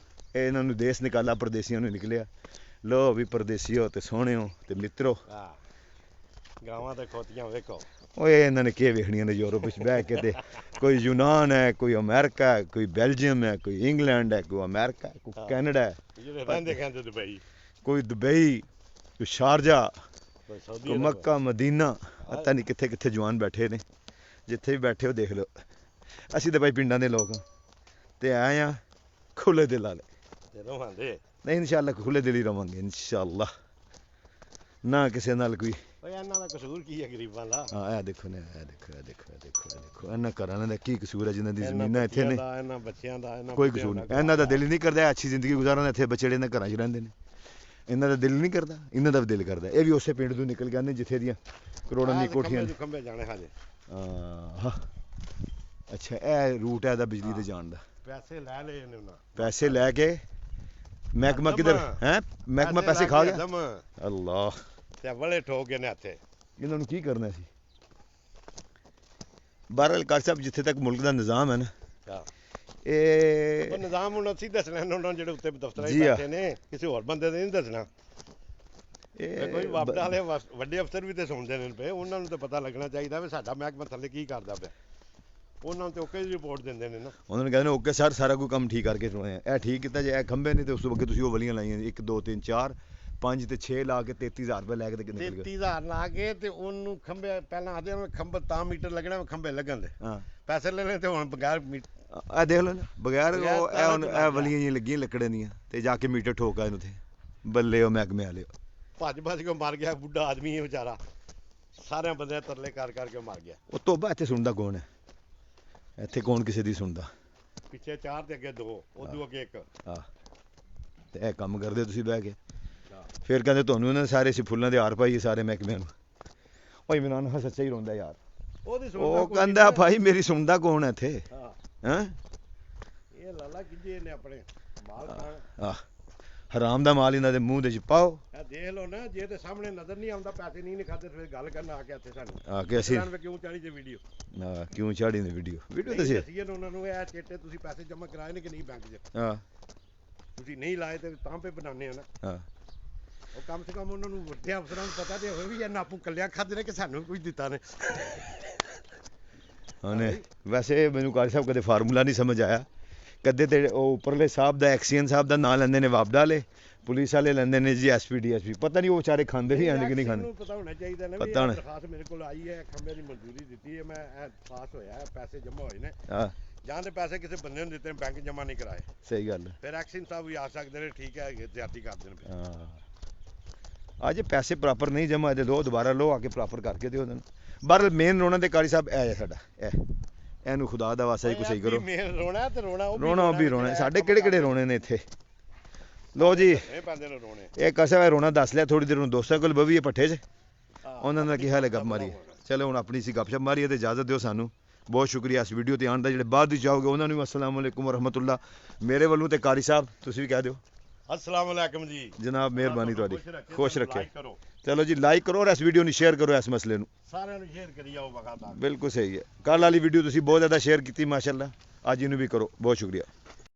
ਇਹਨਾਂ ਨੂੰ ਦੇਸ ਨਿਕਾਲਾ ਪਰਦੇਸੀਆਂ ਨੂੰ ਨਿਕਲਿਆ। ਲੋ ਵੀ ਪਰਦੇਸੀਓ ਤੇ ਸੋਹਣਿਓ ਤੇ ਮਿੱਤਰੋ, ਗਾਵਾਂ ਤੇ ਖੋਤੀਆਂ ਵੇਖੋ। ਓਏ ਇਹਨਾਂ ਨੇ ਕੀ ਵੇਖਣੀਆਂ ਨੇ ਯੂਰਪ ਵਿੱਚ ਬਹਿ ਕੇ। ਤੇ ਕੋਈ ਯੂਨਾਨ ਹੈ, ਕੋਈ ਅਮਰੀਕਾ ਹੈ, ਕੋਈ ਬੈਲਜੀਅਮ ਹੈ, ਕੋਈ ਇੰਗਲੈਂਡ ਹੈ, ਕੋਈ ਅਮਰੀਕਾ ਹੈ, ਕੋਈ ਕੈਨੇਡਾ ਹੈ, ਕਹਿੰਦੇ ਦੁਬਈ, ਕੋਈ ਦੁਬਈ, ਕੋਈ ਸ਼ਾਰਜਾ, ਕੋਈ ਮੱਕਾ ਮਦੀਨਾ। ਪਤਾ ਨਹੀਂ ਕਿੱਥੇ ਕਿੱਥੇ ਜਵਾਨ ਬੈਠੇ ਨੇ। ਜਿੱਥੇ ਵੀ ਬੈਠੇ ਹੋ ਦੇਖ ਲਓ। ਅਸੀਂ ਤਾਂ ਭਾਈ ਪਿੰਡਾਂ ਦੇ ਲੋਕ ਹਾਂ ਤੇ ਆਏ ਆ ਖੁੱਲੇ ਦਿਲ ਵਾਲੇ। ਨਹੀਂ ਇਨਸ਼ਾਅੱਲਾ ਖੁੱਲੇ ਦਿਲ ਹੀ ਰਵਾਂਗੇ ਇਨਸ਼ਾਅੱਲਾ। ਨਾ ਕਿਸੇ ਨਾਲ ਕੋਈ ਇਹਨਾਂ ਦਾ ਕਸੂਰ ਕੀ ਹੈ ਗਰੀਬਾਂ ਦਾ। ਇਹ ਦੇਖੋ ਨੇ, ਇਹ ਦੇਖੋ, ਇਹ ਦੇਖੋ, ਇਹ ਦੇਖੋ, ਇਹ ਦੇਖੋ। ਇਹਨਾਂ ਘਰਾਂ ਦਾ ਕੀ ਕਸੂਰ ਹੈ ਜਿਨ੍ਹਾਂ ਦੀ ਜ਼ਮੀਨਾਂ ਇੱਥੇ ਨੇ। ਇਹਨਾਂ ਬੱਚਿਆਂ ਦਾ ਕੋਈ ਕਸੂਰ ਨਹੀਂ। ਇਹਨਾਂ ਦਾ ਦਿਲ ਨਹੀਂ ਕਰਦਾ ਅੱਛੀ ਜ਼ਿੰਦਗੀ ਗੁਜ਼ਾਰਨ, ਇੱਥੇ ਬੱਚੇ ਇਹਨਾਂ ਘਰਾਂ 'ਚ ਰਹਿੰਦੇ ਨੇ। ਇਹਨਾਂ ਦਾ ਦਿਲ ਨਹੀਂ ਕਰਦਾ, ਇਹਨਾਂ ਦਾ ਵੀ ਦਿਲ ਕਰਦਾ। ਇਹ ਵੀ ਉਸੇ ਪਿੰਡ ਤੋਂ ਨਿਕਲ ਕੇ ਆਉਂਦੇ ਜਿੱਥੇ ਦੀਆਂ ਕਰੋੜਾਂ ਦੀਆਂ ਕੋਠੀਆਂ ਨੇ। ਖੰਭੇ ਜਾਣੇ ਹਾਲੇ। ਹਾਂ ਅੱਛਾ ਇਹ ਰੂਟ ਹੈ ਇਹਦਾ ਬਿਜਲੀ ਦੇ ਜਾਣ ਦਾ। ਪੈਸੇ ਲੈ ਲਏ ਨੇ ਉਹਨਾਂ। ਪੈਸੇ ਲੈ ਕੇ ਮਹਿਕਮਾ ਕਿਧਰ ਹੈ? ਮਹਿਕਮਾ ਪੈਸੇ ਖਾ ਗਿਆ। ਅੱਲਾਹ ਤੇ ਬੜੇ ਠੋਕ ਗਏ ਨੇ ਹੱਥੇ। ਇਹਨਾਂ ਨੂੰ ਕੀ ਕਰਨਾ ਸੀ? ਬਹਰਹਾਲ ਕਾਰੀ ਸਾਹਿਬ ਜਿੱਥੇ ਤੱਕ ਮੁਲਕ ਦਾ ਨਿਜ਼ਾਮ ਹੈ ਨਾ, ਇਹ ਉਹ ਨਿਜ਼ਾਮ ਹੁਣ ਅਸੀਂ ਦੱਸਣਾ ਉਹਨਾਂ ਜਿਹੜੇ ਉੱਤੇ ਦਫ਼ਤਰਾਂ 'ਚ ਬੈਠੇ ਨੇ, ਕਿਸੇ ਹੋਰ ਬੰਦੇ ਦੇ ਨਹੀਂ ਦੱਸਣਾ। ਇਹ ਕੋਈ ਵਾਪਡਾ ਵਾਲੇ ਵੱਡੇ ਅਫਸਰ ਵੀ ਤੇ ਸੁਣਦੇ ਨੇ ਪਏ, ਉਹਨਾਂ ਨੂੰ ਤਾਂ ਪਤਾ ਲੱਗਣਾ ਚਾਹੀਦਾ ਵੀ ਸਾਡਾ ਮਹਿਕਮਾ ਥੱਲੇ ਕੀ ਕਰਦਾ ਪਿਆ। ਉਹਨਾਂ ਨੂੰ ਤੇ ਓਕੇ ਦੀ ਰਿਪੋਰਟ ਦਿੰਦੇ ਨੇ ਨਾ। ਉਹਨਾਂ ਨੂੰ ਕਹਿੰਦੇ ਨੇ ਓਕੇ ਸਰ ਸਾਰਾ ਕੋਈ ਕੰਮ ਠੀਕ ਕਰਕੇ ਸੁਣਾਇਆ। ਇਹ ਠੀਕ ਕੀਤਾ ਜੇ ਇਹ ਖੰਭੇ ਨੇ ਤੇ ਉਸ ਤੋਂ ਅੱਗੇ ਤੁਸੀਂ ਉਹ ਵਲੀਆਂ ਲਾਈਆਂ 1 2 3 4 5 ਤੇ 6 ਲਾ ਕੇ 33000 ਰੁਪਏ ਲੈ ਕੇ ਤੇ ਕਿੰਨੇ ਨਿਕਲ ਗਏ? 33000 ਲਾ ਕੇ ਤੇ ਉਹਨੂੰ ਖੰਭੇ ਪਹਿਲਾਂ ਆਦੇ ਖੰਭੇ ਤਾਂ ਮੀਟਰ ਲੱਗਣਾ, ਖੰਭੇ ਲੱਗਣ ਦੇ ਪੈਸੇ ਲੈਣੇ ਤੇ ਹੁਣ ਬਗੈਰ ਇਹ ਦੇਖ ਲਓ ਨਾ ਬਗੈਰ ਉਹ ਇਹ ਵਲੀਆਂ ਜਿਹੀਆਂ ਲੱਗੀਆਂ ਲੱਕੜਾਂ ਦੀਆਂ ਤੇ ਜਾ ਕੇ ਮੀਟਰ ਠੋਕਾ ਇਹਨੂੰ ਤੇ ਬੱਲੇ ਉਹ ਮਹਿਕਮੇ ਵਾਲੇ ਭੱਜ ਭੱਜ ਕੇ ਮਰ ਗਿਆ। ਬੁੱਢਾ ਆਦਮੀ ਹੈ ਵਿਚਾਰਾ, ਸਾਰਿਆਂ ਬੰਦਿਆਂ ਤਰਲੇ ਕਰ ਕਰਕੇ ਮਰ ਗਿਆ। ਉਹ ਤੋਬਾ ਇੱਥੇ ਸੁਣਦਾ ਕੌਣ ਹੈ? ਇੱਥੇ ਕੌਣ ਕਿਸੇ ਦੀ ਸੁਣਦਾ? ਪਿੱਛੇ 4 ਤੇ ਅੱਗੇ 2, ਉਦੋਂ ਅੱਗੇ 1। ਹਾਂ ਤੇ ਇਹ ਕੰਮ ਕਰਦੇ ਤੁਸੀਂ ਬਹਿ ਕੇ। ਫਿਰ ਕਹਿੰਦੇ ਤੁਹਾਨੂੰ ਇਹਨਾਂ ਸਾਰੇ ਅਸੀਂ ਫੁੱਲਾਂ ਦੇ ਹਾਰ ਪਾਈਏ ਸਾਰੇ ਮਹਿਕਮਿਆਂ ਨੂੰ। ਓਏ ਇਮਰਾਨ ਖਾਨ ਸੱਚਾ ਹੀ ਰੋਂਦਾ ਯਾਰ। ਉਹ ਕਹਿੰਦਾ ਭਾਈ ਮੇਰੀ ਸੁਣਦਾ ਕੌਣ ਹੈ ਇੱਥੇ? ਹਾਂ ਇਹ ਲਾਲਾ ਕਿਜੇ ਨੇ ਆਪਣੇ ਮਾਲ ਖਾਣ। ਆਹ ਹਰਾਮ ਦਾ ਮਾਲ ਇਹਨਾਂ ਦੇ ਮੂੰਹ ਦੇ ਚ ਪਾਓ। ਇਹ ਦੇਖ ਲਓ ਨਾ, ਜੇ ਤੇ ਸਾਹਮਣੇ ਨਜ਼ਰ ਨਹੀਂ ਆਉਂਦਾ ਪੈਸੇ ਨਹੀਂ ਖਾਦੇ, ਫਿਰ ਗੱਲ ਕਰਨ ਆ ਕੇ ਇੱਥੇ ਸਾਨੂੰ ਆ ਕੇ ਅਸੀਂ ਕਿਉਂ ਚਾੜੀ ਤੇ ਵੀਡੀਓ ਕਿਉਂ ਚਾੜੀ ਨੇ ਵੀਡੀਓ ਤੁਸੀਂ ਅਸੀਂ ਉਹਨਾਂ ਨੂੰ ਇਹ ਚੇਤੇ ਤੁਸੀਂ ਪੈਸੇ ਜਮ੍ਹਾਂ ਕਰਾਏ ਨੇ ਕਿ ਨਹੀਂ ਬੈਂਕ 'ਚ? ਹਾਂ ਤੁਸੀਂ ਨਹੀਂ ਲਾਏ ਤੇ ਤਾਂ ਪੇ ਬਣਾਉਂਦੇ ਆ ਨਾ। ਹਾਂ ਉਹ ਕਮ ਸੇ ਕਮ ਉਹਨਾਂ ਨੂੰ ਵੱਡੇ ਅਫਸਰਾਂ ਨੂੰ ਪਤਾ ਤੇ ਹੋਵੇ ਵੀ ਇਹ ਨਾਪੂ ਕੱਲਿਆਂ ਖਾਦੇ ਨੇ ਕਿ ਸਾਨੂੰ ਕੁਝ ਦਿੱਤਾ ਨੇ। ਉਹਨੇ ਵੈਸੇ ਮੈਨੂੰ ਕਾਲੀ ਸਾਹਿਬ ਕਦੇ ਫਾਰਮੂਲਾ ਨਹੀਂ ਸਮਝ ਆਇਆ। ਕਦੇ ਤੇ ਉਹ ਉੱਪਰਲੇ ਸਾਹਿਬ ਦਾ ਐਕਸੀਅਨ ਸਾਹਿਬ ਦਾ ਨਾਂ ਲੈਂਦੇ ਨੇ ਵਾਪਡਾ ਵਾਲੇ, ਪੁਲਿਸ ਵਾਲੇ ਲੈਂਦੇ ਨੇ ਜੀ ਐਸਪੀ ਡੀਐਸਪੀ। ਪਤਾ ਨਹੀਂ ਉਹ ਵਿਚਾਰੇ ਖਾਂਦੇ ਵੀ ਹਨ ਕਿ ਨਹੀਂ ਖਾਂਦੇ। ਪਤਾ ਹੋਣਾ ਚਾਹੀਦਾ ਨਾ ਵੀ ਦਰਖਾਸਤ ਮੇਰੇ ਕੋਲ ਆਈ ਹੈ, ਖੰਭੇ ਦੀ ਮਨਜ਼ੂਰੀ ਦਿੱਤੀ ਹੈ, ਮੈਂ ਇਹ ਪਾਸ ਹੋਇਆ, ਪੈਸੇ ਜਮ੍ਹਾਂ ਹੋਏ ਨੇ। ਹਾਂ ਜਾਂ ਤੇ ਪੈਸੇ ਕਿਸੇ ਬੰਦੇ ਨੂੰ ਦਿੱਤੇ ਨੇ, ਬੈਂਕ ਜਮ੍ਹਾਂ ਨਹੀਂ ਕਰਾਏ। ਸਹੀ ਗੱਲ। ਫਿਰ ਐਕਸੀਅਨ ਸਾਹਿਬ ਵੀ ਆ ਸਕਦੇ ਨੇ, ਠੀਕ ਹੈ ਜ਼ਿਆਦਤੀ ਕਰਦੇ ਨੇ। ਹਾਂ ਅੱਜ ਪੈਸੇ ਪ੍ਰੋਪਰ ਨਹੀਂ ਜਮ੍ਹਾਂ ਦੇ ਦੋ, ਦੁਬਾਰਾ ਲੋ ਆ ਕੇ ਪ੍ਰੋਪਰ ਕਰਕੇ ਦਿਓ ਉਹਨਾਂ ਨੂੰ। ਬਹਰਲ ਮੇਨ ਰੋਣਾ ਤੇ ਕਾਲੀ ਸਾਹਿਬ ਇਹ ਹੈ ਸਾਡਾ, ਇਹਨੂੰ ਖੁਦਾ ਦਾ ਵਾਸਤਾ ਹੀ ਕੁਛ ਸਹੀ ਕਰੋ। ਮੇਨ ਰੋਣਾ ਤੇ ਰੋਣਾ ਉਹ ਵੀ ਰੋਣਾ। ਸਾਡੇ ਕਿਹੜੇ ਕਿਹੜੇ ਰੋਣੇ ਨੇ ਇੱਥੇ? ਲੋ ਜੀ ਇਹ ਬੰਦੇ ਨੂੰ ਰੋਣੇ ਇਹ ਕਸਾ ਹੈ ਰੋਣਾ ਦੱਸ ਲਿਆ। ਥੋੜੀ ਦੇਰ ਨੂੰ ਦੋਸਤਾਂ ਕੋਲ ਬਵੀਏ ਪੱਠੇ 'ਚ, ਉਹਨਾਂ ਦਾ ਕੀ ਹਾਲ ਹੈ ਗੱਪ ਮਾਰੀਏ। ਚਲੋ ਹੁਣ ਆਪਣੀ ਸੀ ਗੱਪਸ਼ਪ ਮਾਰੀਏ ਤੇ ਇਜਾਜ਼ਤ ਦਿਓ ਸਾਨੂੰ। ਬਹੁਤ ਸ਼ੁਕਰੀਆ ਇਸ ਵੀਡੀਓ ਤੇ ਆਉਣ ਦਾ। ਜਿਹੜੇ ਬਾਅਦ ਵਿੱਚ ਜਾਓਗੇ ਉਹਨਾਂ ਨੂੰ ਅਸਲਾਮ ਅਲੈਕੁਮ ਵਰਹਿਮਤੁল্ਲਾਹ ਮੇਰੇ ਵੱਲੋਂ ਤੇ ਕਾਰੀ ਸਾਹਿਬ ਤੁਸੀਂ ਵੀ ਕਹਿ ਦਿਓ अस्सलाम वालेकुम जी। जनाब मेहरबानी ਤੁਹਾਡੀ खुश रखे। चलो जी लाइक करो और इस वीडियो ਨੂੰ शेयर करो इस मसले ਨੂੰ ਸਾਰਿਆਂ ਨੂੰ ਸ਼ੇਅਰ ਕਰੀ ਜਾਓ ਵਗਾਤਾਰ। बिल्कुल सही है। कल वाली वीडियो ਤੁਸੀਂ ਬਹੁਤ ਜ਼ਿਆਦਾ शेयर ਕੀਤੀ माशाअल्लाह, ਅੱਜ ਇਹਨੂੰ ਵੀ ਕਰੋ। बहुत शुक्रिया।